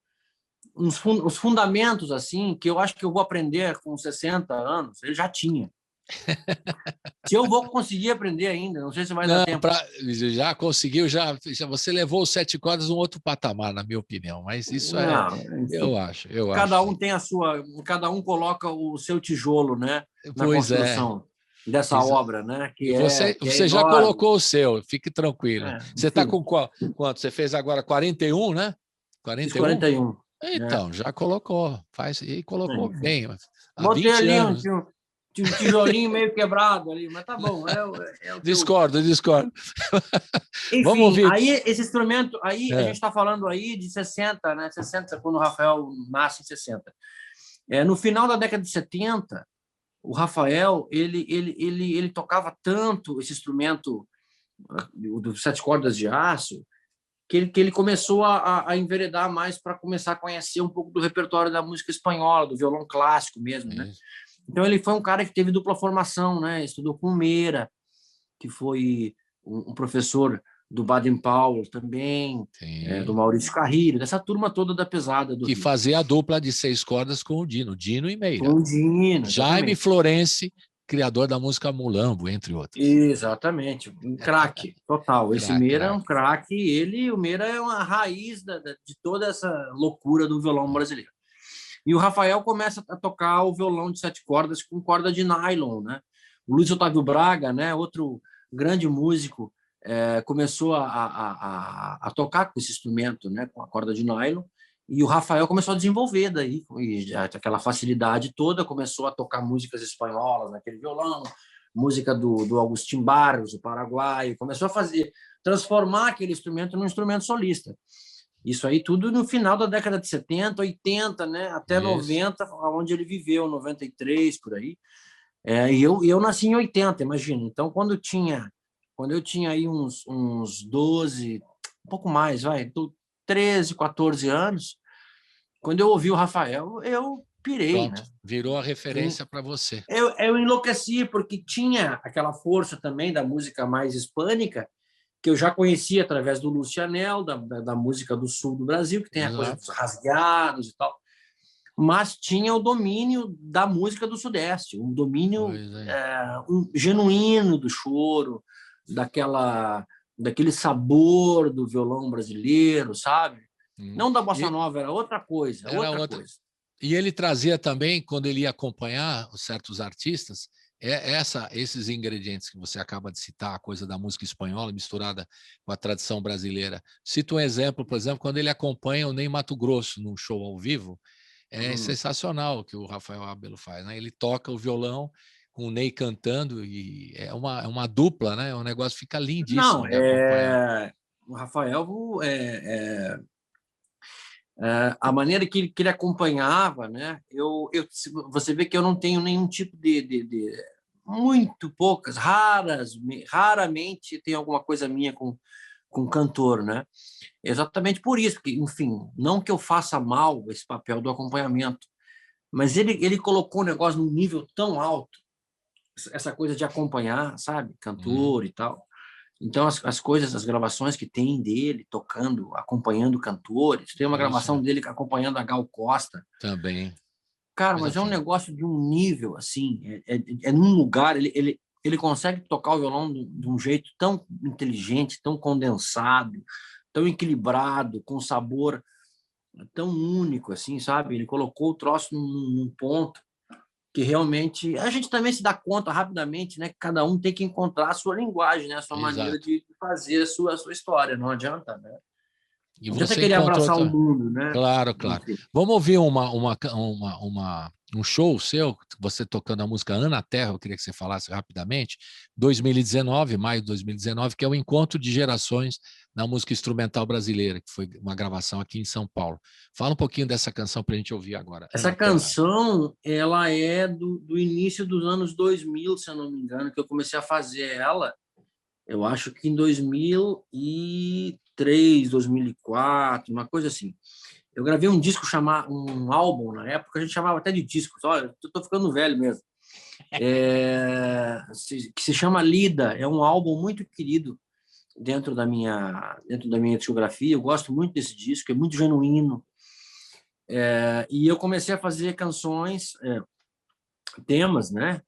os fundamentos assim, que eu acho que eu vou aprender com 60 anos, ele já tinha. Se eu vou conseguir aprender ainda, não sei se vai dar tempo. Já conseguiu, já você levou os 7 cordas um outro patamar, na minha opinião, mas isso eu acho. Cada um tem a sua, cada um coloca o seu tijolo, né, na construção dessa obra, né? Você já colocou o seu, fique tranquilo. Você está com quanto? Você fez agora 41, né? 41. Então, já colocou, e colocou bem. Botei ali tinha um tijolinho meio quebrado ali, mas tá bom. Discordo. Enfim, vamos ouvir. Aí esse instrumento, a gente está falando aí de 60, né? 60, quando o Rafael nasce em 60. No final da década de 70, o Rafael ele tocava tanto esse instrumento dos 7 cordas de aço que ele começou a enveredar mais para começar a conhecer um pouco do repertório da música espanhola, do violão clássico mesmo, né? Então, ele foi um cara que teve dupla formação, né? Estudou com o Meira, que foi um professor do Baden-Powell também, do Maurício Carrilho, dessa turma toda da pesada do que Rio. Fazia a dupla de 6 cordas com o Dino e Meira. Com o Dino. Jaime Florence, criador da música Mulambo, entre outros. Exatamente, um craque total. Esse Meira é um craque, o Meira é uma raiz de toda essa loucura do violão brasileiro. E o Rafael começa a tocar o violão de 7 cordas com corda de nylon, né? O Luiz Otávio Braga, né, outro grande músico, começou a tocar com esse instrumento, né, com a corda de nylon, e o Rafael começou a desenvolver daí, e aquela facilidade toda, começou a tocar músicas espanholas naquele violão, música do Agustín Barros, o paraguaio, começou a transformar aquele instrumento num instrumento solista. Isso aí tudo no final da década de 70, 80, né? Até 90, onde ele viveu, 93, por aí. E eu nasci em 80, imagina. Então, quando eu tinha aí uns 12, um pouco mais, 13, 14 anos, quando eu ouvi o Rafael, eu pirei. Pronto, né? Virou a referência para você. Eu enlouqueci, porque tinha aquela força também da música mais hispânica, que eu já conhecia através do Lucianel, da música do sul do Brasil, que tem a coisa dos rasgados e tal, mas tinha o domínio da música do Sudeste, um domínio genuíno do choro, daquele sabor do violão brasileiro, sabe? Não da bossa nova, era outra coisa. Era outra coisa. E ele trazia também, quando ele ia acompanhar certos artistas, esses ingredientes que você acaba de citar, a coisa da música espanhola misturada com a tradição brasileira. Cito um exemplo, por exemplo, quando ele acompanha o Ney Matogrosso num show ao vivo, é sensacional o que o Rafael Abelo faz, né? Ele toca o violão com o Ney cantando e é uma dupla, né? O negócio fica lindíssimo de acompanhar. O Rafael a maneira que ele acompanhava, né? Você vê que eu não tenho nenhum tipo de muito poucas, raramente tem alguma coisa minha com cantor, né? Exatamente por isso, porque, enfim, não que eu faça mal esse papel do acompanhamento, mas ele colocou o negócio num nível tão alto, essa coisa de acompanhar, sabe? Cantor e tal. Então, as coisas, as gravações que tem dele tocando, acompanhando cantores, tem uma gravação dele acompanhando a Gal Costa. Também. Cara, mas é um negócio de um nível, assim, é num lugar, ele consegue tocar o violão de um jeito tão inteligente, tão condensado, tão equilibrado, com sabor tão único, assim, sabe? Ele colocou o troço num ponto que realmente a gente também se dá conta rapidamente, né? Que cada um tem que encontrar a sua linguagem, né? A sua maneira de fazer a sua história. Não adianta, né? E você querer abraçar o mundo, né? Claro. Vamos ouvir um show seu, você tocando a música Ana Terra, eu queria que você falasse rapidamente, 2019, maio de 2019, que é o Encontro de Gerações na Música Instrumental Brasileira, que foi uma gravação aqui em São Paulo. Fala um pouquinho dessa canção para a gente ouvir agora. Essa canção, ela é do início dos anos 2000, se eu não me engano, que eu comecei a fazer ela, eu acho que em 2003, 2004, uma coisa assim. Eu gravei um disco, um álbum, na época a gente chamava até de discos. Olha, eu tô ficando velho mesmo. Que se chama Lida. É um álbum muito querido dentro da minha discografia. Eu gosto muito desse disco, é muito genuíno. E eu comecei a fazer canções, temas, né?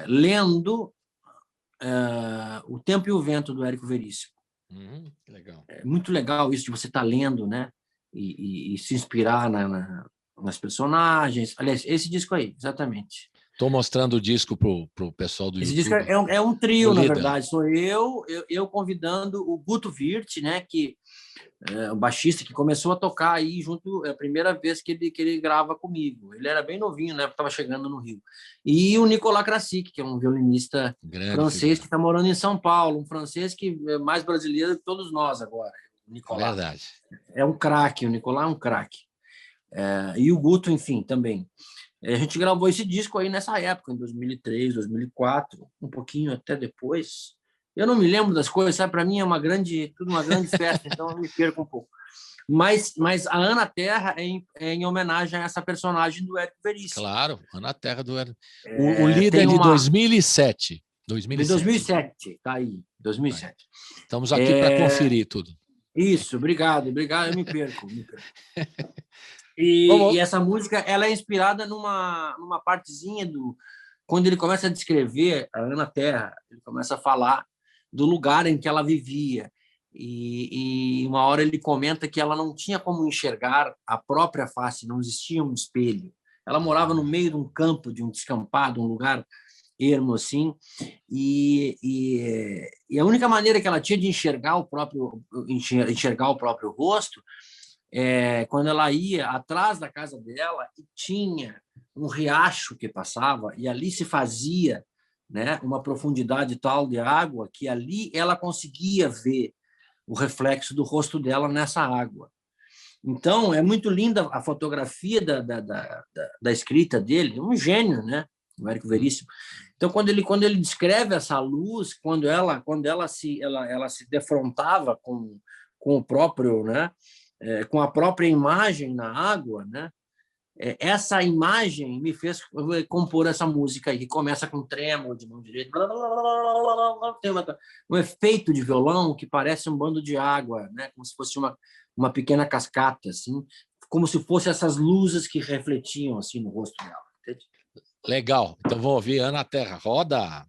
Lendo O Tempo e o Vento, do Érico Veríssimo. Legal. É muito legal isso de você estar lendo, né? E se inspirar nas personagens. Aliás, esse disco aí, exatamente. Estou mostrando o disco para o pessoal do YouTube. Esse disco é um trio, na verdade. Sou eu convidando o Guto Wirth, né? Que o baixista que começou a tocar aí junto, é a primeira vez que ele grava comigo. Ele era bem novinho, né? Estava chegando no Rio. E o Nicolas Krasik, que é um violinista francês que está morando em São Paulo, um francês que é mais brasileiro que todos nós agora. O Nicolas. Verdade. É um craque, o Nicolas é um craque. E o Guto, enfim, também. A gente gravou esse disco aí nessa época, em 2003, 2004, um pouquinho até depois. Eu não me lembro das coisas, sabe? Para mim é tudo uma grande festa, então eu me perco um pouco. Mas a Ana Terra é em homenagem a essa personagem do Érico Veríssimo. Claro, Ana Terra do Érico. O líder é de 2007. De 2007, tá aí, 2007. Estamos aqui para conferir tudo. Isso, obrigado, eu me perco. E essa música, ela é inspirada numa partezinha quando ele começa a descrever a Ana Terra, ele começa a falar do lugar em que ela vivia. E uma hora ele comenta que ela não tinha como enxergar a própria face, não existia um espelho. Ela morava no meio de um campo, de um descampado, um lugar ermo assim, e a única maneira que ela tinha de enxergar o próprio rosto quando ela ia atrás da casa dela e tinha um riacho que passava, e ali se fazia, né, uma profundidade tal de água que ali ela conseguia ver o reflexo do rosto dela nessa água. Então, é muito linda a fotografia da escrita dele, é um gênio, né, o Érico Veríssimo. Então, quando ele descreve essa luz, quando ela se defrontava com o próprio, né, com a própria imagem na água, né, essa imagem me fez compor essa música aí, que começa com trêmulo de mão direita, tem um efeito de violão que parece um bando de água, né? Como se fosse uma pequena cascata, assim, como se fossem essas luzes que refletiam assim no rosto dela. Entende? Legal. Então vamos ouvir Ana Terra. Roda!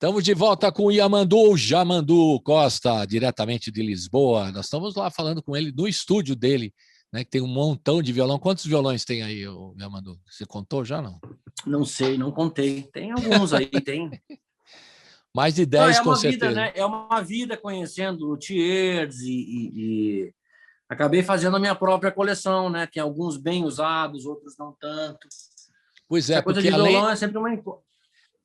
Estamos de volta com o Yamandu Jamandu Costa, diretamente de Lisboa. Nós estamos lá falando com ele no estúdio dele, né, que tem um montão de violão. Quantos violões tem aí, Yamandu? Você contou já, não? Não sei, não contei. Tem alguns aí, tem. Mais de 10, com certeza. Vida, né? É uma vida conhecendo luthiers e acabei fazendo a minha própria coleção, né? Tem alguns bem usados, outros não tanto. Pois é, porque violão é sempre uma...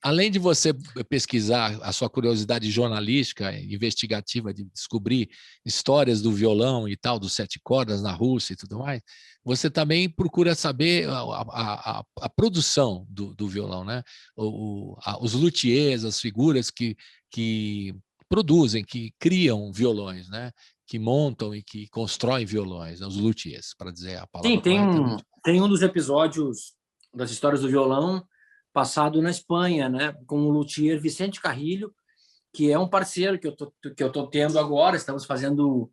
Além de você pesquisar a sua curiosidade jornalística, investigativa, de descobrir histórias do violão e tal, dos 7 cordas na Rússia e tudo mais, você também procura saber a produção do violão, né? Os luthiers, as figuras que produzem, que criam violões, né? Que montam e que constroem violões, os luthiers, para dizer a palavra. Sim, tem um dos episódios das histórias do violão passado na Espanha, né, com o luthier Vicente Carrilho, que é um parceiro que eu tô tendo agora. Estamos fazendo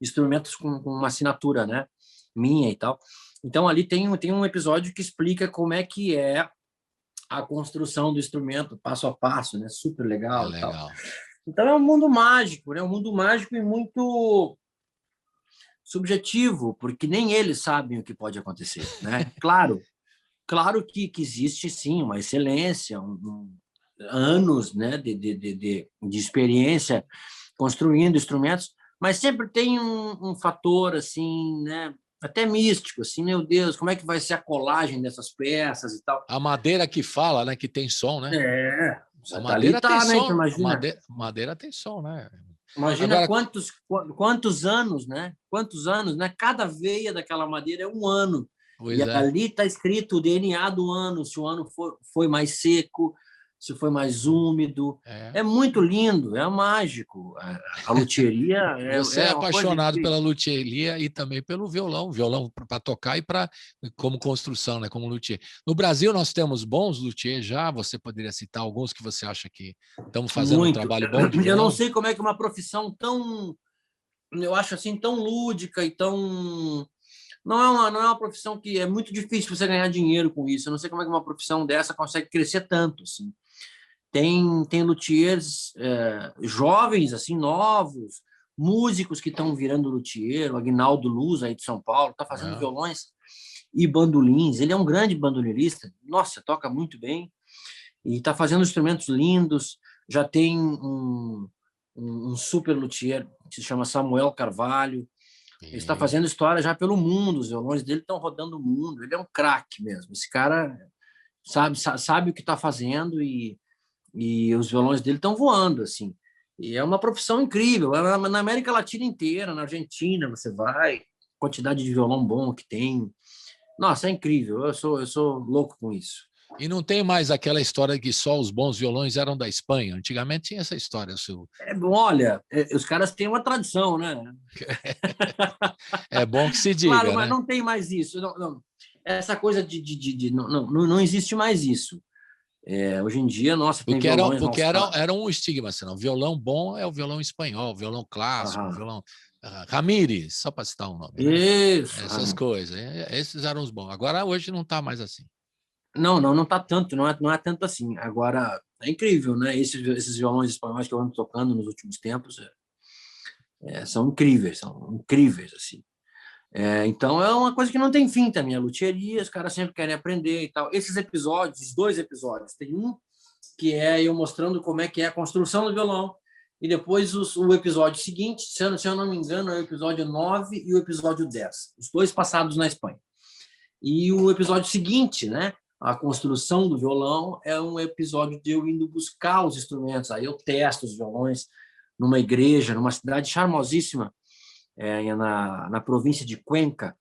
instrumentos com uma assinatura, né, minha e tal. Então ali tem um episódio que explica como é que é a construção do instrumento, passo a passo, né, super legal. Legal. E tal. Então é um mundo mágico, né, um mundo mágico e muito subjetivo, porque nem eles sabem o que pode acontecer, né? Claro que existe, sim, uma excelência, anos, né, de experiência construindo instrumentos, mas sempre tem um fator, assim, né, até místico, assim, meu Deus, como é que vai ser a colagem dessas peças e tal. A madeira que fala, né, que tem som, né? A madeira tem som, né? Imagina. Madeira tem som, né? Imagina agora, quantos anos, né? Quantos anos, né? Cada veia daquela madeira é um ano. Pois ali está escrito o DNA do ano, se o ano foi mais seco, se foi mais úmido. É muito lindo, é mágico. A luthieria Você é apaixonado pela luthieria e também pelo violão para tocar e como construção, né, como luthier. No Brasil nós temos bons luthiers já, você poderia citar alguns que você acha que estão fazendo um trabalho bom de violão? Eu não sei como é que uma profissão tão, eu acho assim, tão lúdica e tão... Não é uma profissão que é muito difícil você ganhar dinheiro com isso. Eu não sei como é que uma profissão dessa consegue crescer tanto. Assim. Tem luthiers jovens, assim, novos, músicos que estão virando luthier. O Aguinaldo Luz, aí de São Paulo, está fazendo violões e bandolins. Ele é um grande bandolirista. Nossa, toca muito bem. E está fazendo instrumentos lindos. Já tem um super luthier que se chama Samuel Carvalho. Ele está fazendo história já pelo mundo, os violões dele estão rodando o mundo. Ele é um craque mesmo. Esse cara sabe o que está fazendo e os violões dele estão voando, assim. E é uma profissão incrível. Na América Latina inteira, na Argentina, você vai, quantidade de violão bom que tem. Nossa, é incrível. Eu sou louco com isso. E não tem mais aquela história que só os bons violões eram da Espanha. Antigamente tinha essa história. Olha, os caras têm uma tradição, né? É bom que se diga, claro, né? Mas não tem mais isso. Não. Essa coisa não existe mais isso. Hoje em dia, nossa, tem violões... Porque era um estigma, assim, o violão bom é o violão espanhol, o violão clássico, o violão... Ramírez, só para citar um nome. Né? Isso. Essas coisas. Esses eram os bons. Agora, hoje, não está mais assim. Não está tanto, não é tanto assim. Agora, é incrível, né? Esses violões espanhóis que eu ando tocando nos últimos tempos são incríveis, assim. Então, é uma coisa que não tem fim também, a luthieria, os caras sempre querem aprender e tal. Esses episódios, os 2 episódios, tem um que é eu mostrando como é que é a construção do violão, e depois o episódio seguinte, se eu não me engano, é o episódio 9 e o episódio 10, os 2 passados na Espanha. E o episódio seguinte, né? A construção do violão é um episódio de eu indo buscar os instrumentos. Aí eu testo os violões numa igreja, numa cidade charmosíssima, na província de Cuenca,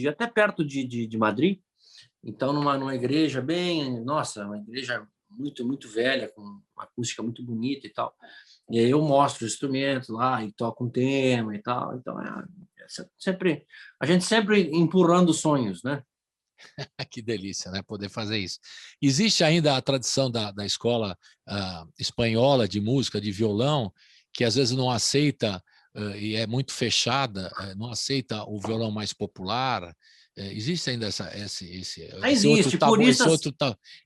até perto de Madrid. Então, numa igreja uma igreja muito, muito velha, com uma acústica muito bonita e tal. E aí eu mostro os instrumentos lá e toco um tema e tal. Então, a gente sempre empurrando sonhos, né? Que delícia, né? Poder fazer isso. Existe ainda a tradição da escola espanhola de música, de violão, que às vezes não aceita, e é muito fechada, não aceita o violão mais popular, existe ainda existe,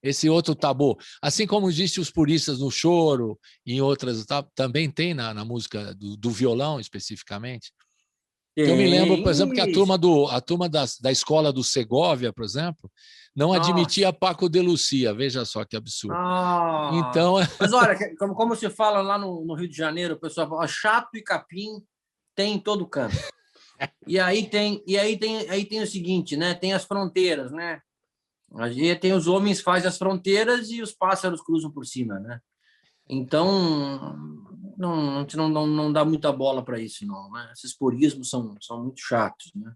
esse outro tabu. Assim como existe os puristas no choro, em outras, também tem na música do violão, especificamente. Eu me lembro, por exemplo, que a turma da escola do Segovia, por exemplo, não admitia Paco de Lucia. Veja só que absurdo. Então... Mas olha, como se fala lá no Rio de Janeiro, o pessoal fala, chato e capim tem em todo canto. E aí tem o seguinte, né? Tem as fronteiras, né? Aí tem os homens fazem as fronteiras e os pássaros cruzam por cima, né? Então não dá muita bola para isso, não, né? Esses purismos são muito chatos, né?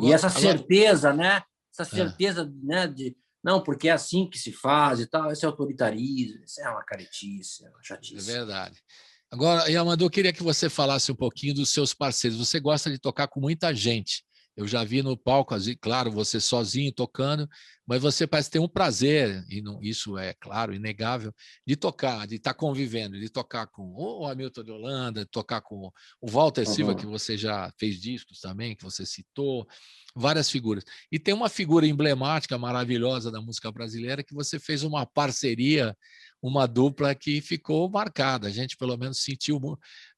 E essa certeza, né? Essa certeza, né? De não, porque é assim que se faz e tal. Esse autoritarismo, isso é uma caretice, é uma chatice. É verdade. Agora, Yamandu, eu queria que você falasse um pouquinho dos seus parceiros. Você gosta de tocar com muita gente. Eu já vi no palco, claro, você sozinho tocando, mas você parece ter um prazer, e não, isso é, claro, inegável, de tocar, de estar convivendo, de tocar com o Hamilton de Holanda, de tocar com o Walter Silva, que você já fez discos também, que você citou, várias figuras. E tem uma figura emblemática, maravilhosa da música brasileira, que você fez uma parceria, uma dupla que ficou marcada. A gente, pelo menos, sentiu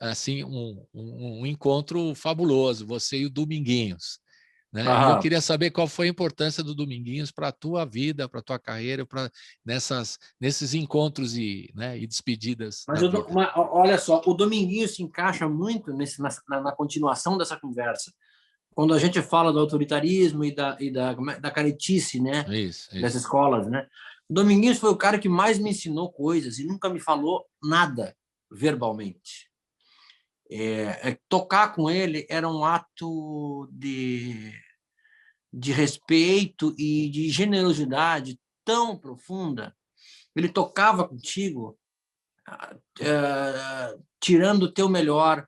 assim, um encontro fabuloso, você e o Dominguinhos. Né? E eu queria saber qual foi a importância do Dominguinhos para a tua vida, para a tua carreira, nesses encontros e despedidas. Mas olha só, o Dominguinhos se encaixa muito na continuação dessa conversa. Quando a gente fala do autoritarismo e da caretice, né? Isso. Das escolas, né? O Dominguinhos foi o cara que mais me ensinou coisas e nunca me falou nada verbalmente. Tocar com ele era um ato de respeito e de generosidade tão profunda. Ele tocava contigo, tirando o teu melhor,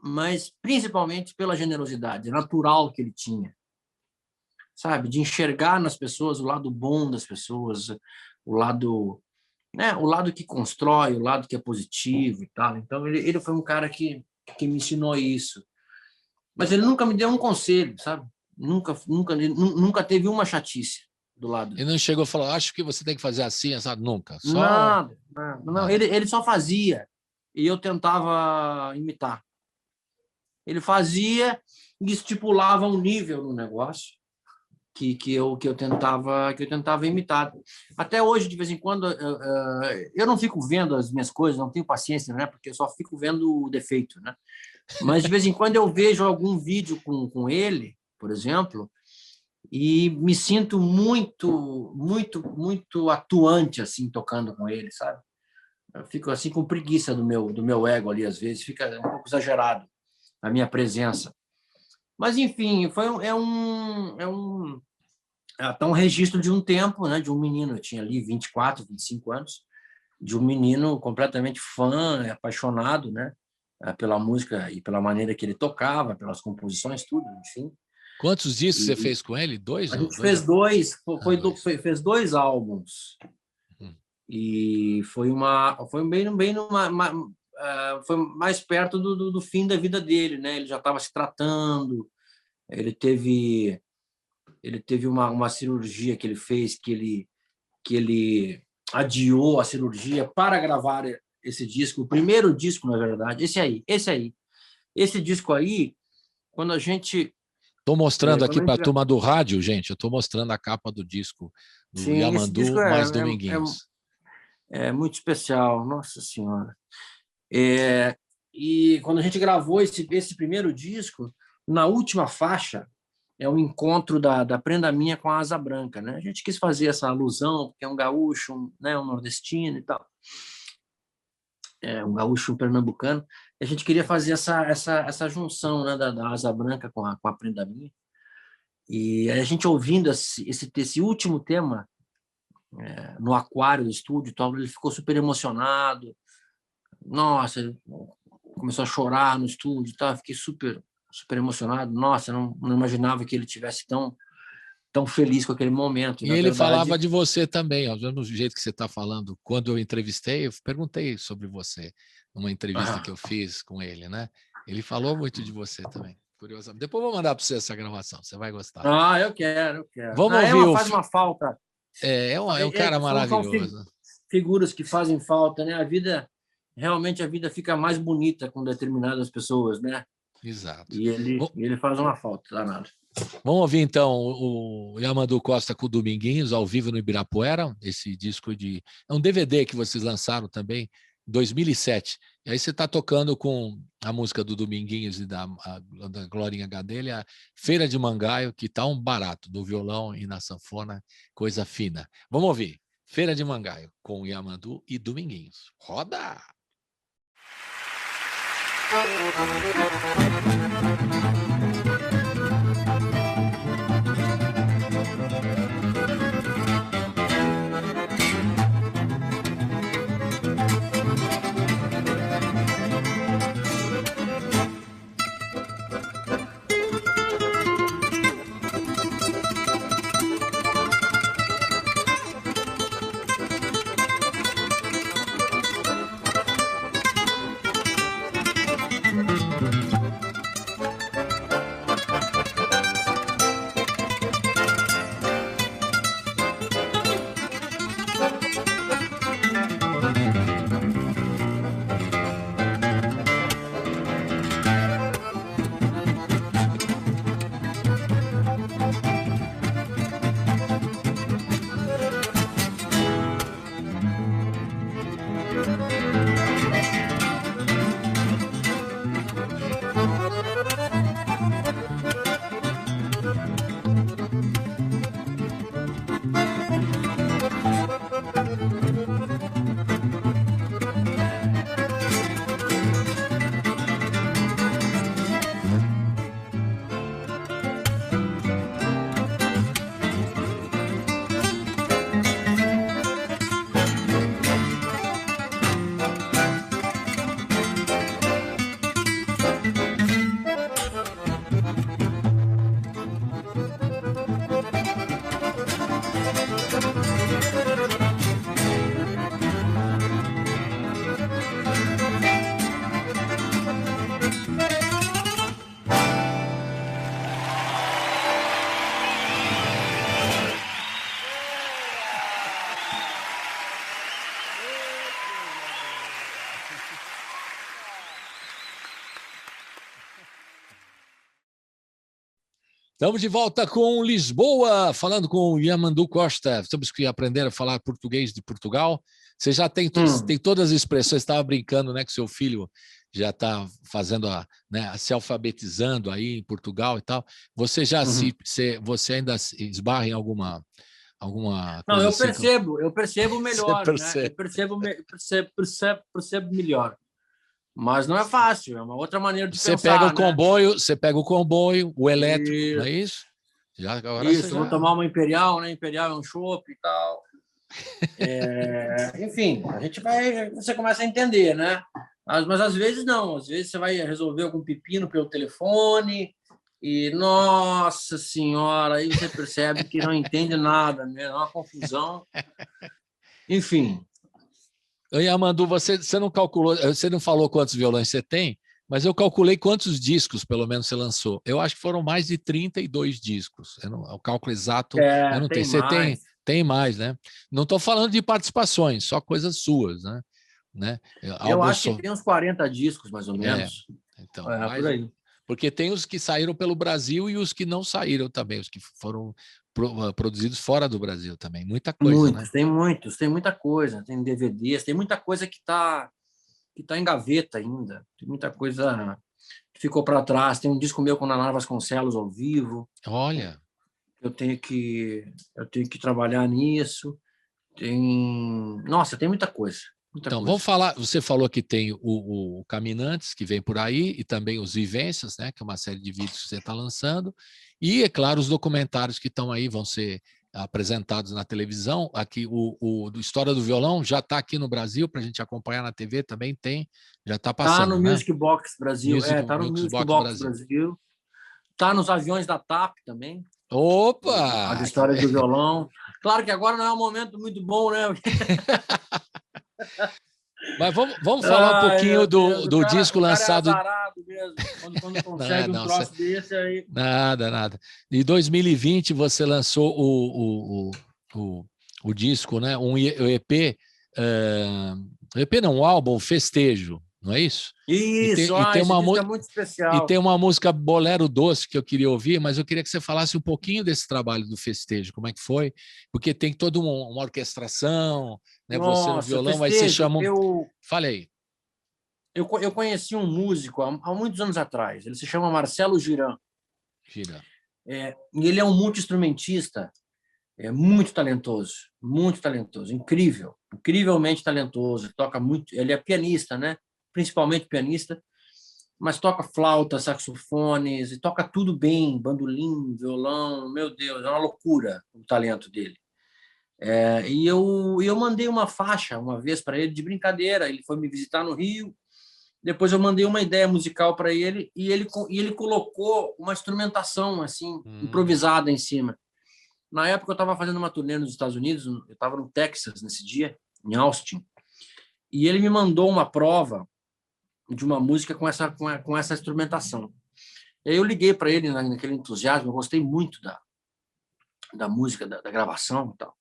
mas principalmente pela generosidade natural que ele tinha, sabe? De enxergar nas pessoas o lado bom das pessoas, o lado que constrói, o lado que é positivo e tal. Então, ele foi um cara que me ensinou isso. Mas ele nunca me deu um conselho, sabe? Nunca teve uma chatice do lado. Ele não chegou a falar, acho que você tem que fazer assim, sabe? Nunca. Nada. Ele só fazia e eu tentava imitar. Ele fazia e estipulava um nível no negócio que eu tentava imitar. Até hoje, de vez em quando, eu não fico vendo as minhas coisas, não tenho paciência, né? Porque eu só fico vendo o defeito, né? Mas, de vez em quando, eu vejo algum vídeo com ele, por exemplo, e me sinto muito, muito, muito atuante, assim, tocando com ele, sabe? Eu fico, assim, com preguiça do meu ego ali, às vezes, fica um pouco exagerado a minha presença. Mas, enfim, é um registro de um tempo, né, de um menino, eu tinha ali 24, 25 anos, de um menino completamente fã, apaixonado, né, pela música e pela maneira que ele tocava, pelas composições, tudo, enfim. Quantos discos você fez com ele? Dois? A gente fez fez 2 álbuns. E foi foi mais perto do fim da vida dele, né? Ele já estava se tratando, ele teve uma cirurgia que ele fez, que ele adiou a cirurgia para gravar esse disco, o primeiro disco, na verdade, esse aí. Esse disco aí, quando a gente... Estou mostrando aqui para a turma do rádio, gente, eu estou mostrando a capa do disco do Yamandu mais Dominguinhos. É muito especial, nossa senhora. E quando a gente gravou esse primeiro disco, na última faixa, é o encontro da Prenda Minha com a Asa Branca, né? A gente quis fazer essa alusão, porque é um gaúcho, né, um nordestino e tal. Um gaúcho pernambucano. E a gente queria fazer essa junção, né, da Asa Branca com a Prenda Minha. E a gente ouvindo esse último tema no aquário do estúdio, ele ficou super emocionado. Nossa, ele começou a chorar no estúdio, tá? Fiquei super emocionado. Nossa, não imaginava que ele tivesse tão feliz com aquele momento. E ele falava de você também, ó, do jeito que você está falando. Quando eu entrevistei, eu perguntei sobre você numa entrevista que eu fiz com ele, né? Ele falou muito de você também. Curiosamente. Depois eu vou mandar para você essa gravação, você vai gostar. Ah, eu quero. Vamos ouvir faz uma falta. É um cara maravilhoso. São figuras que fazem falta, né? Realmente a vida fica mais bonita com determinadas pessoas, né? Exato. E ele faz uma falta danada. Vamos ouvir, então, o Yamandu Costa com o Dominguinhos, ao vivo no Ibirapuera, esse disco de... É um DVD que vocês lançaram também, em 2007. E aí você está tocando com a música do Dominguinhos e da Glorinha Gadelha, Feira de Mangaio, que está um barato, no violão e na sanfona, coisa fina. Vamos ouvir, Feira de Mangaio, com Yamandu e Dominguinhos. Roda! Estamos de volta com Lisboa, falando com o Yamandu Costa. Estamos que aprender a falar português de Portugal. Você já tem todas as expressões, estava brincando, né, que seu filho já está fazendo se alfabetizando aí em Portugal e tal. Você já você ainda esbarra em alguma coisa? Não, eu assim, percebo melhor, né? Eu percebo melhor. Mas não é fácil, é uma outra maneira de pensar. Você pega o comboio, o elétrico, não é isso? Vou tomar uma Imperial, né? Imperial é um chopp e tal. Enfim, você começa a entender, né? Mas às vezes não, às vezes você vai resolver algum pepino pelo telefone e, nossa senhora, aí você percebe que não entende nada, né? É uma confusão. Enfim. Yamandu, você não calculou, você não falou quantos violões você tem, mas eu calculei quantos discos, pelo menos, você lançou. Eu acho que foram mais de 32 discos. O cálculo exato eu não tenho. Você tem mais, né? Não estou falando de participações, só coisas suas, né? Eu acho que tem uns 40 discos, mais ou menos. Então, por aí. Porque tem os que saíram pelo Brasil e os que não saíram também, os que foram produzidos fora do Brasil também. Muita coisa, né? Tem muita coisa. Tem DVDs, tem muita coisa que tá em gaveta ainda. Tem muita coisa que ficou para trás. Tem um disco meu com a Nana Vasconcelos ao vivo. Olha! Eu tenho que trabalhar nisso. Nossa, tem muita coisa. Então, vamos falar. Você falou que tem o Caminantes, que vem por aí, e também os Vivências, né? Que é uma série de vídeos que você está lançando. E, é claro, os documentários que estão aí vão ser apresentados na televisão. Aqui, o História do Violão já está aqui no Brasil, para a gente acompanhar na TV, também tem, já está passando. Está no Music Box Brasil. Está no Music Box Brasil. Está nos aviões da TAP também. Opa! As histórias do violão. Claro que agora não é um momento muito bom, né? Mas vamos falar um pouquinho do disco lançado. O cara é azarado mesmo, quando consegue um troço desse aí. Nada. Em 2020 você lançou o disco, né? Um EP, EP não, um álbum, Festejo, não é isso? Isso, esse disco é muito especial. E tem uma música Bolero Doce que eu queria ouvir, mas eu queria que você falasse um pouquinho desse trabalho do Festejo, como é que foi? Porque tem toda uma orquestração, né? Nossa, você no violão, Festejo, mas você chama... Fale aí. Eu conheci um músico há muitos anos atrás, ele se chama Marcelo Girão. E ele é um multi-instrumentista, muito talentoso, incrível, incrivelmente talentoso, toca muito, ele é pianista, né? Principalmente pianista, mas toca flauta, saxofones, e toca tudo bem, bandolim, violão, meu Deus, é uma loucura o talento dele. E eu mandei uma faixa uma vez para ele de brincadeira, ele foi me visitar no Rio, depois eu mandei uma ideia musical para ele e ele colocou uma instrumentação assim improvisada em cima. Na época eu estava fazendo uma turnê nos Estados Unidos, eu estava no Texas nesse dia, em Austin, e ele me mandou uma prova de uma música com essa instrumentação. E aí eu liguei para ele naquele entusiasmo, eu gostei muito da música, da gravação e tal.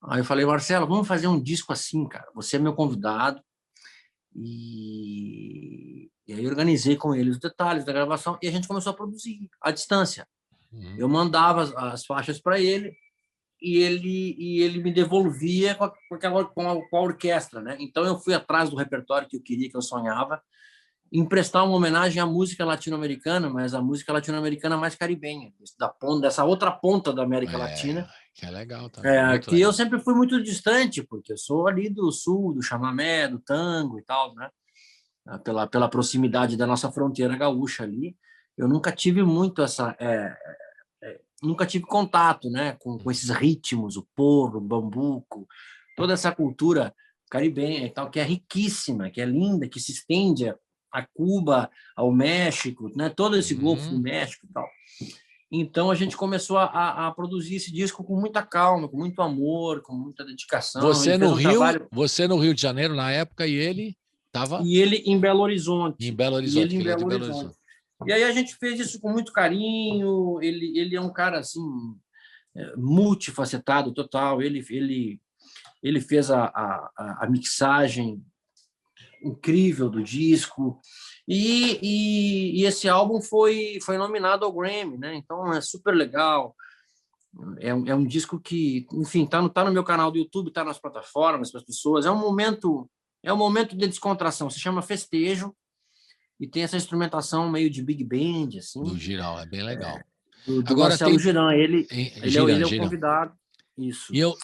Aí eu falei, Marcelo, vamos fazer um disco assim, cara. Você é meu convidado. E aí eu organizei com ele os detalhes da gravação e a gente começou a produzir à distância. Eu mandava as faixas para ele e ele me devolvia com a orquestra, né? Então eu fui atrás do repertório que eu queria, que eu sonhava, emprestar uma homenagem à música latino-americana, mas a música latino-americana mais caribenha, dessa outra ponta da América Latina. Que é legal também. Que eu sempre fui muito distante, porque eu sou ali do sul, do chamamé, do tango e tal, né? Pela proximidade da nossa fronteira gaúcha ali, eu nunca tive muito nunca tive contato, né, com esses ritmos, o porro, o bambuco, toda essa cultura caribenha e tal, que é riquíssima, que é linda, que se estende a Cuba, ao México, né, todo esse Golfo do México e tal. Então a gente começou a produzir esse disco com muita calma, com muito amor, com muita dedicação. Você no Rio de Janeiro na época e ele estava... E ele em Belo Horizonte. Em Belo Horizonte. E aí a gente fez isso com muito carinho. Ele é um cara assim multifacetado total. Ele fez a mixagem incrível do disco. E esse álbum foi nominado ao Grammy, né? Então é super legal. É um disco que, enfim, tá no meu canal do YouTube, tá nas plataformas para as pessoas. É um momento de descontração. Se chama Festejo e tem essa instrumentação meio de big band, assim. Do Girão, é bem legal. Do Agora Marcelo Girão, ele é o convidado. Isso. E eu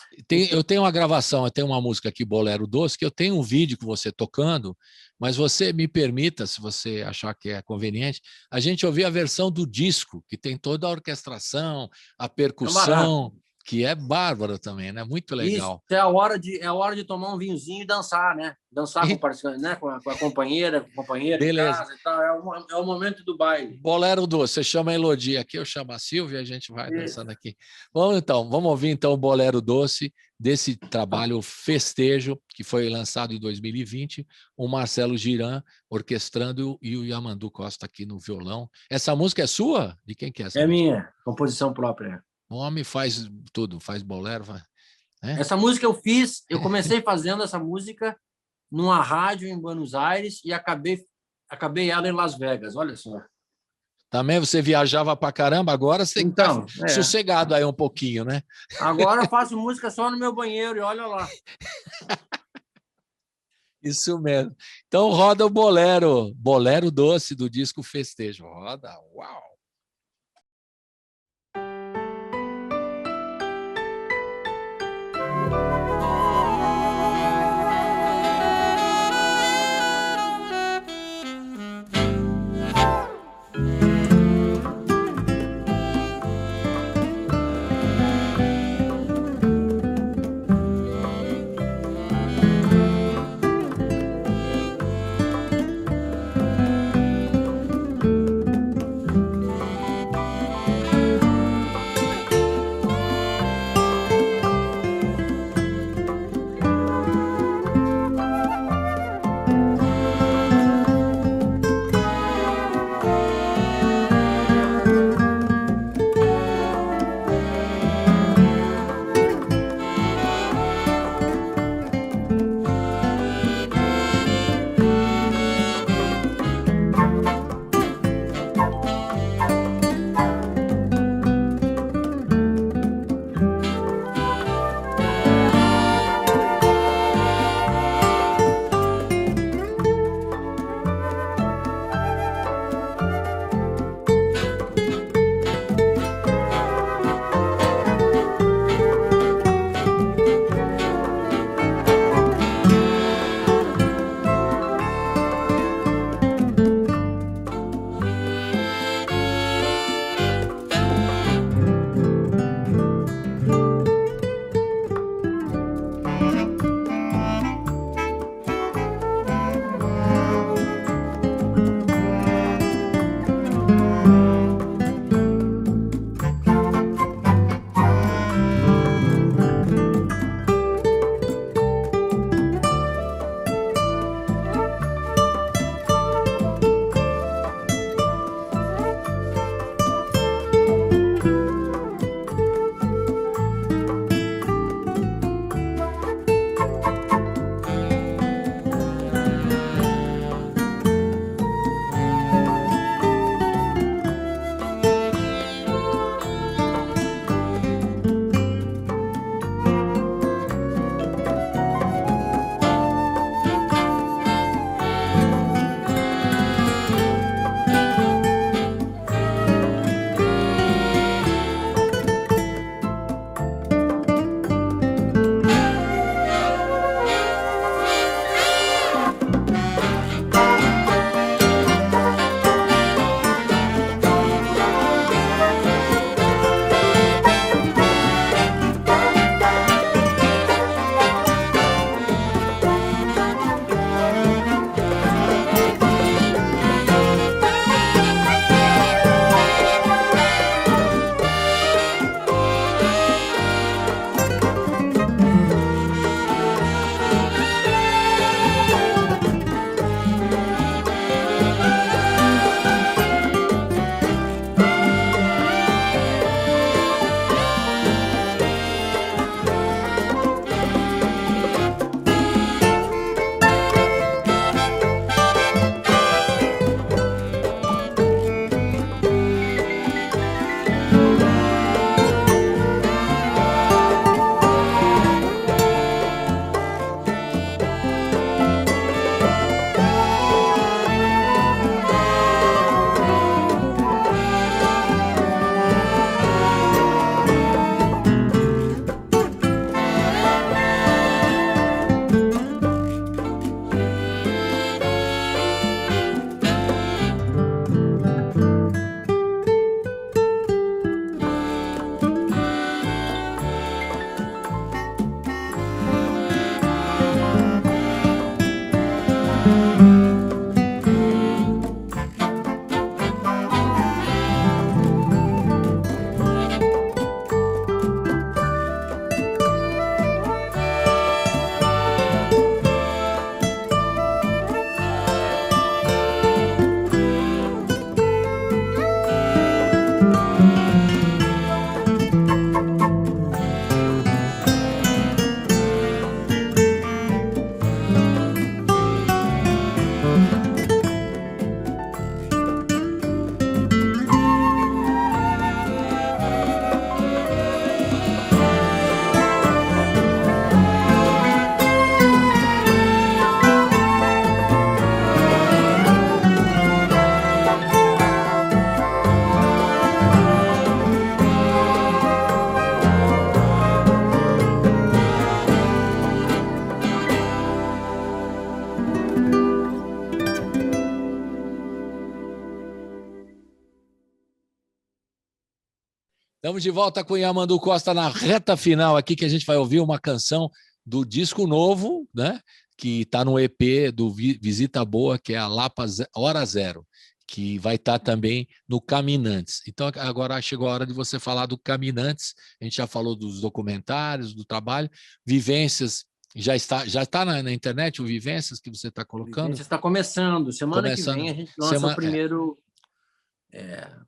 tenho uma gravação, eu tenho uma música aqui, Bolero Doce, que eu tenho um vídeo com você tocando, mas você me permita, se você achar que é conveniente, a gente ouvir a versão do disco, que tem toda a orquestração, a percussão, que é bárbara também, né? Muito legal. Isso, é a hora de tomar um vinhozinho e dançar, né? Dançar com a companheira, com o companheiro em casa e tal. É o momento do baile. Bolero Doce, você chama a Elodie aqui, eu chamo a Silvia e a gente vai dançando aqui. Vamos ouvir então o Bolero Doce, desse trabalho Festejo, que foi lançado em 2020, o Marcelo Girão orquestrando e o Yamandu Costa aqui no violão. Essa música é sua? De quem que é essa música? Minha, composição própria. O homem faz tudo, faz bolero. Essa música eu comecei fazendo essa música numa rádio em Buenos Aires e acabei ela em Las Vegas, olha só. Também você viajava pra caramba, agora você tá sossegado aí um pouquinho, né? Agora eu faço música só no meu banheiro e olha lá. Isso mesmo. Então roda o Bolero Doce do disco Festejo. Roda, uau! Estamos de volta com o Yamandu Costa na reta final aqui, que a gente vai ouvir uma canção do disco novo, né? Que está no EP do Visita Boa, que é a Lapa Hora Zero, que vai estar também no Caminantes. Então, agora chegou a hora de você falar do Caminantes. A gente já falou dos documentários, do trabalho. Vivências, já está na internet, o Vivências que você está colocando? Vivências está começando. Semana que vem a gente lança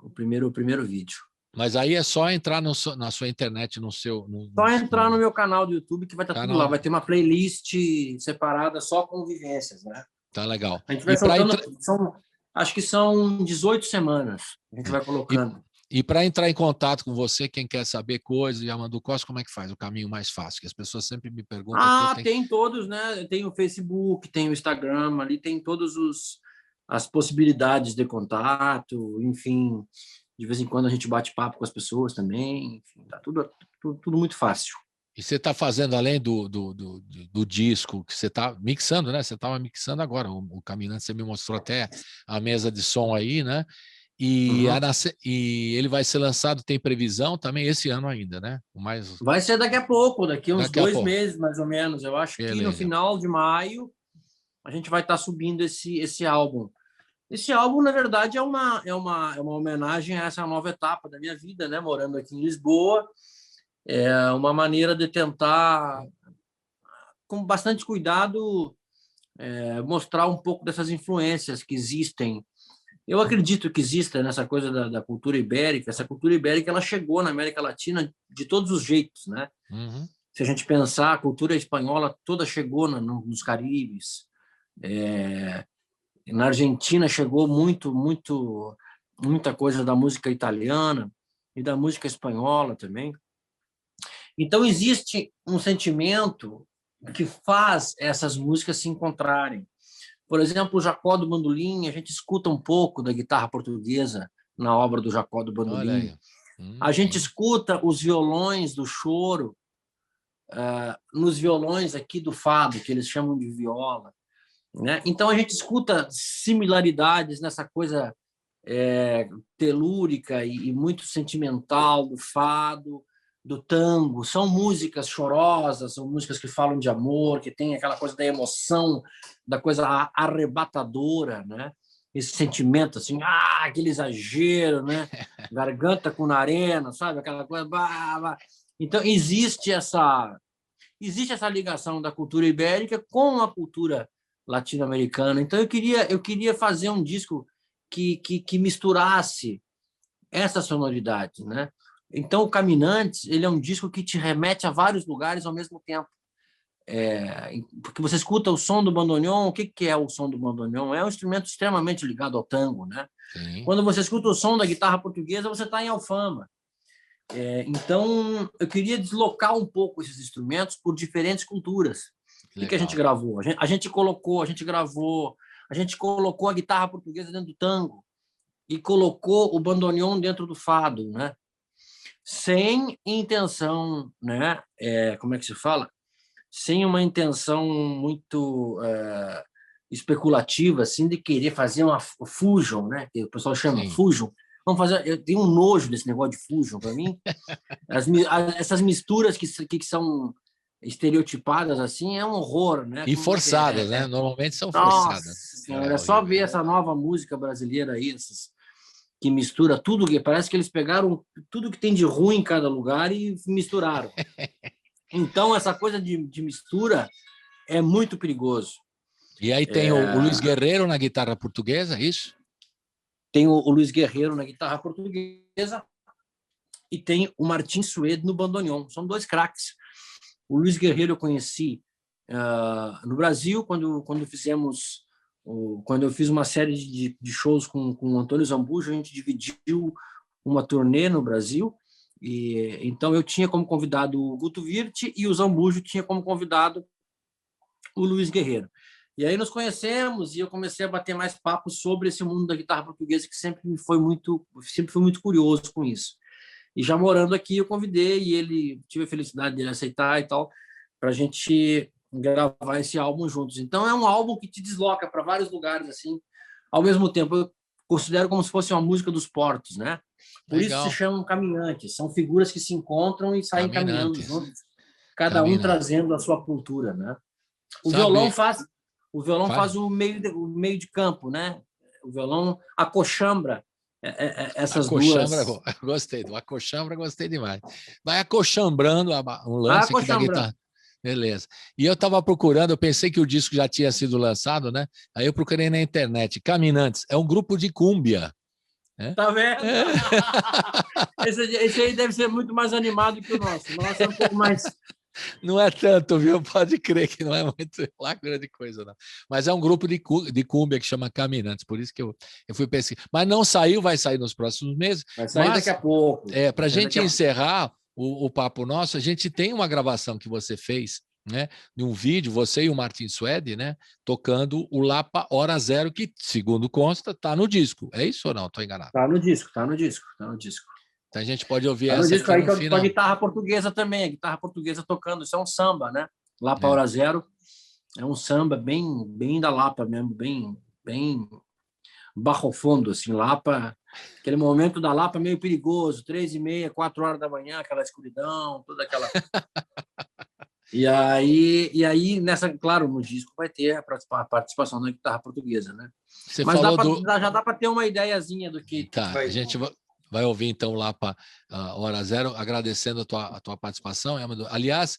o primeiro vídeo. Mas aí é só entrar na sua internet, Só entrar no meu canal do YouTube, que vai estar tudo lá. Vai ter uma playlist separada só com vivências, né? Tá legal. A gente vai soltando, acho que são 18 semanas. A gente vai colocando. E para entrar em contato com você, quem quer saber coisas, Yamandu Costa, como é que faz? O caminho mais fácil, que as pessoas sempre me perguntam. Tem todos, né? Tem o Facebook, tem o Instagram, ali tem todas as possibilidades de contato, enfim. De vez em quando a gente bate papo com as pessoas também, enfim, tá tudo muito fácil. E você está fazendo, além do disco, que você está mixando, né? Você estava mixando agora, o Caminhante, você me mostrou até a mesa de som aí, né? E ele vai ser lançado, tem previsão também esse ano ainda, né? Vai ser daqui a pouco, daqui a uns 2 meses, mais ou menos. Eu acho que no final de maio a gente vai estar subindo esse álbum. Esse álbum, na verdade, é uma homenagem a essa nova etapa da minha vida, né? Morando aqui em Lisboa. É uma maneira de tentar, com bastante cuidado, mostrar um pouco dessas influências que existem. Eu acredito que exista nessa coisa da cultura ibérica. Essa cultura ibérica ela chegou na América Latina de todos os jeitos, né? Uhum. Se a gente pensar, a cultura espanhola toda chegou nos Caribes. Na Argentina chegou muita coisa da música italiana e da música espanhola também. Então, existe um sentimento que faz essas músicas se encontrarem. Por exemplo, o Jacó do Bandolim, a gente escuta um pouco da guitarra portuguesa na obra do Jacó do Bandolim. A gente escuta os violões do choro nos violões aqui do fado, que eles chamam de viola. Né? Então, a gente escuta similaridades nessa coisa telúrica e muito sentimental do fado, do tango. São músicas chorosas, são músicas que falam de amor, que tem aquela coisa da emoção, da coisa arrebatadora, né? Esse sentimento, assim, aquele exagero, né? Garganta com narena, sabe? Aquela coisa... Então, existe essa ligação da cultura ibérica com a cultura latino-americana. Então, eu queria fazer um disco que misturasse essa sonoridade, né? Então, o Caminantes, ele é um disco que te remete a vários lugares ao mesmo tempo. Porque você escuta o som do bandoneon. O que é o som do bandoneon? É um instrumento extremamente ligado ao tango, né? Sim. Quando você escuta o som da guitarra portuguesa, você está em Alfama. Então, eu queria deslocar um pouco esses instrumentos por diferentes culturas. O que a gente gravou? A gente colocou a guitarra portuguesa dentro do tango e colocou o bandoneon dentro do fado, né? Sem intenção, né? Como é que se fala? Sem uma intenção muito especulativa, assim, de querer fazer uma fusion, né? Que o pessoal chama fusion. Vamos fazer. Eu tenho um nojo desse negócio de fusion para mim. Essas misturas que são estereotipadas assim é um horror, né? E forçadas, né? Normalmente são forçadas. Senhora, é só ver essa nova música brasileira aí, que mistura tudo, que parece que eles pegaram tudo que tem de ruim em cada lugar e misturaram. Então, essa coisa de mistura é muito perigoso. E aí tem o Luiz Guerreiro na guitarra portuguesa, é isso? Tem o Luiz Guerreiro na guitarra portuguesa e tem o Martin Suede no bandoneon. São 2 craques. O Luiz Guerreiro eu conheci no Brasil, quando eu fiz uma série de shows com o Antônio Zambujo. A gente dividiu uma turnê no Brasil, e então eu tinha como convidado o Guto Virte e o Zambujo tinha como convidado o Luiz Guerreiro. E aí nos conhecemos e eu comecei a bater mais papo sobre esse mundo da guitarra portuguesa, que sempre fui muito curioso com isso. E já morando aqui, eu convidei e ele tive a felicidade dele aceitar e tal, para a gente gravar esse álbum juntos. Então é um álbum que te desloca para vários lugares assim, ao mesmo tempo. Eu considero como se fosse uma música dos portos, né? Por isso se chamam caminhantes. São figuras que se encontram e saem caminhando juntos, cada um trazendo a sua cultura, né? O violão faz o meio de campo, né? O violão acochambra essas duas. Gostei do acochambra, gostei demais. Vai acochambrando um lance aqui da guitarra. Beleza. E eu estava procurando, eu pensei que o disco já tinha sido lançado, né? Aí eu procurei na internet. Caminantes, é um grupo de cúmbia. Tá vendo? Esse aí deve ser muito mais animado que o nosso. O nosso é um pouco mais... Não é tanto, viu? Pode crer que não é muito lá grande coisa, não. Mas é um grupo de cúmbia que chama Caminantes, por isso que eu fui pesquisar. Mas não saiu, vai sair nos próximos meses. Vai sair daqui a pouco. Para a gente encerrar o papo nosso, a gente tem uma gravação que você fez, né, de um vídeo, você e o Martin Suede, né, tocando o Lapa Hora Zero, que, segundo consta, está no disco. É isso ou não? Estou enganado? Está no disco. Então a gente pode ouvir essa aqui aí com a guitarra portuguesa também, a guitarra portuguesa tocando. Isso é um samba, né? Lapa Hora Zero é um samba bem da Lapa mesmo, bem barro fundo, assim, Lapa, aquele momento da Lapa meio perigoso, 3h30, 4h da manhã, aquela escuridão, toda aquela... E aí, claro, no disco vai ter a participação da guitarra portuguesa, né? Mas já dá para ter uma ideiazinha do que... Tá, a gente vai ouvir então lá para Hora Zero, agradecendo a tua participação. Aliás,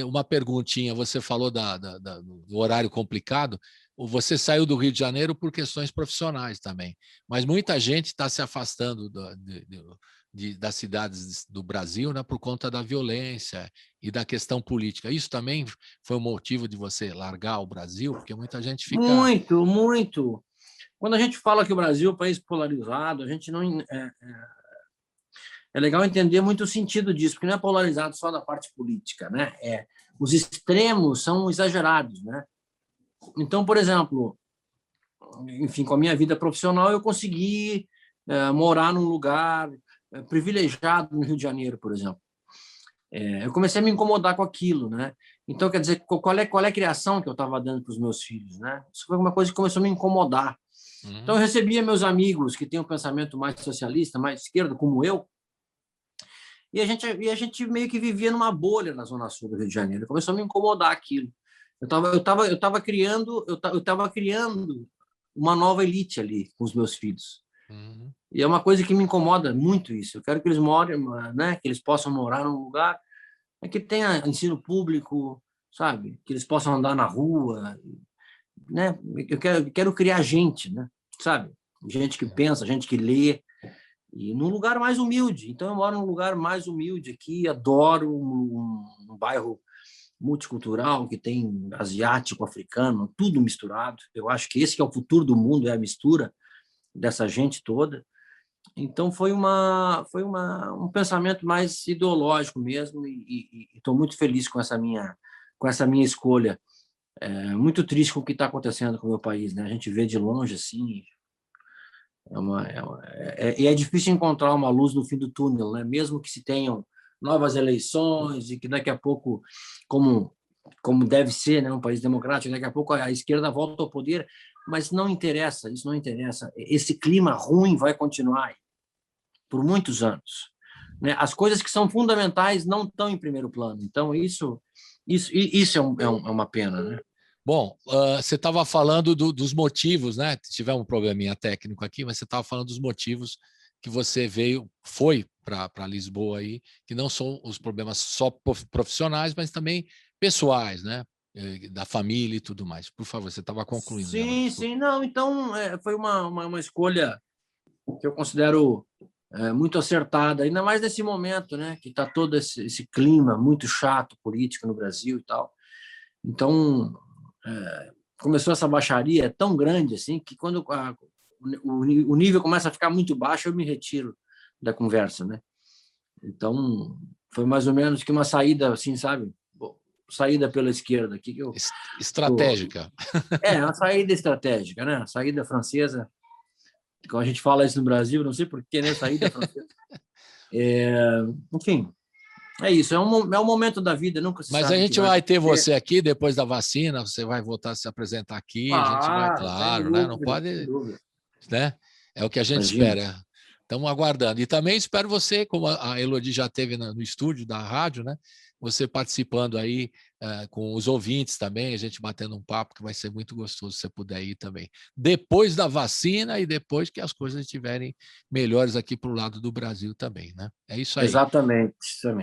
uma perguntinha, você falou do horário complicado, você saiu do Rio de Janeiro por questões profissionais também, mas muita gente está se afastando das cidades do Brasil, né, por conta da violência e da questão política. Isso também foi um motivo de você largar o Brasil? Porque muita gente fica... Muito, muito. Quando a gente fala que o Brasil é um país polarizado, a gente não... É legal entender muito o sentido disso, porque não é polarizado só da parte política, né? Os extremos são exagerados, né? Então, por exemplo, enfim, com a minha vida profissional, eu consegui morar num lugar privilegiado no Rio de Janeiro, por exemplo. Eu comecei a me incomodar com aquilo, né? Então, quer dizer, qual é a criação que eu estava dando para os meus filhos, né? Isso foi uma coisa que começou a me incomodar. Então, eu recebia meus amigos que têm um pensamento mais socialista, mais esquerdo, como eu, e a gente meio que vivia numa bolha na Zona Sul do Rio de Janeiro. Começou a me incomodar aquilo. Eu estava criando uma nova elite ali com os meus filhos. E é uma coisa que me incomoda muito isso. Eu quero que eles morem, né, que eles possam morar num lugar que tenha ensino público, sabe? Que eles possam andar na rua, né? Eu quero criar gente, né? Sabe? Gente que pensa, gente que lê, e num lugar mais humilde. Então, eu moro num lugar mais humilde aqui, adoro um bairro multicultural, que tem asiático, africano, tudo misturado. Eu acho que esse que é o futuro do mundo, é a mistura dessa gente toda. Então, foi um pensamento mais ideológico mesmo, e estou muito feliz com essa minha escolha. Muito triste com o que está acontecendo com o meu país, né? A gente vê de longe, assim... É difícil encontrar uma luz no fim do túnel, né? Mesmo que se tenham novas eleições e que daqui a pouco, como deve ser, né, um país democrático, daqui a pouco a esquerda volta ao poder, mas não interessa, isso não interessa. Esse clima ruim vai continuar aí por muitos anos, né? As coisas que são fundamentais não estão em primeiro plano. Então, isso é uma pena, né? Bom, você estava falando dos motivos, né? Tivemos um probleminha técnico aqui, mas você estava falando dos motivos que você foi para Lisboa aí, que não são os problemas só profissionais, mas também pessoais, né? Da família e tudo mais. Por favor, você estava concluindo. Sim. Não, então, foi uma escolha que eu considero muito acertada, ainda mais nesse momento, né? Que está todo esse clima muito chato político no Brasil e tal. Então... começou essa baixaria tão grande assim que quando o nível começa a ficar muito baixo, eu me retiro da conversa, né? Então, foi mais ou menos que uma saída, assim, sabe? Saída pela esquerda. Que eu, estratégica. Uma saída estratégica, né? A saída francesa, como a gente fala isso no Brasil, não sei porquê, né? Saída francesa. Enfim... É isso, é um momento da vida, nunca se sabe. Mas a gente vai ter você aqui depois da vacina, você vai voltar a se apresentar aqui, a gente vai, claro, né? Não pode, né? É o que a gente espera. Estamos aguardando. E também espero você, como a Elodie já esteve no estúdio da rádio, né? Você participando aí com os ouvintes também, a gente batendo um papo, que vai ser muito gostoso se você puder ir também. Depois da vacina e depois que as coisas estiverem melhores aqui para o lado do Brasil também, né? É isso aí. Exatamente.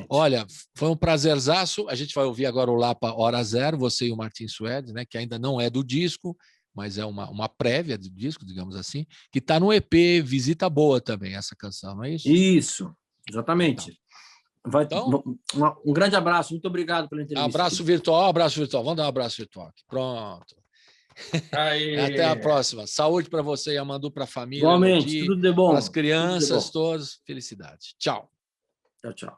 Olha, foi um prazerzaço. A gente vai ouvir agora o Lapa Hora Zero, você e o Martin Suede, né? Que ainda não é do disco, mas é uma prévia do disco, digamos assim, que está no EP Visita Boa também, essa canção, não é isso? Isso, exatamente. Então, um grande abraço, muito obrigado pela entrevista. Abraço virtual. Vamos dar um abraço virtual aqui. Pronto. Até a próxima. Saúde para você, Yamandu, para a família. Igualmente, tudo de bom. Para as crianças, todas. Felicidade. Tchau. Tchau.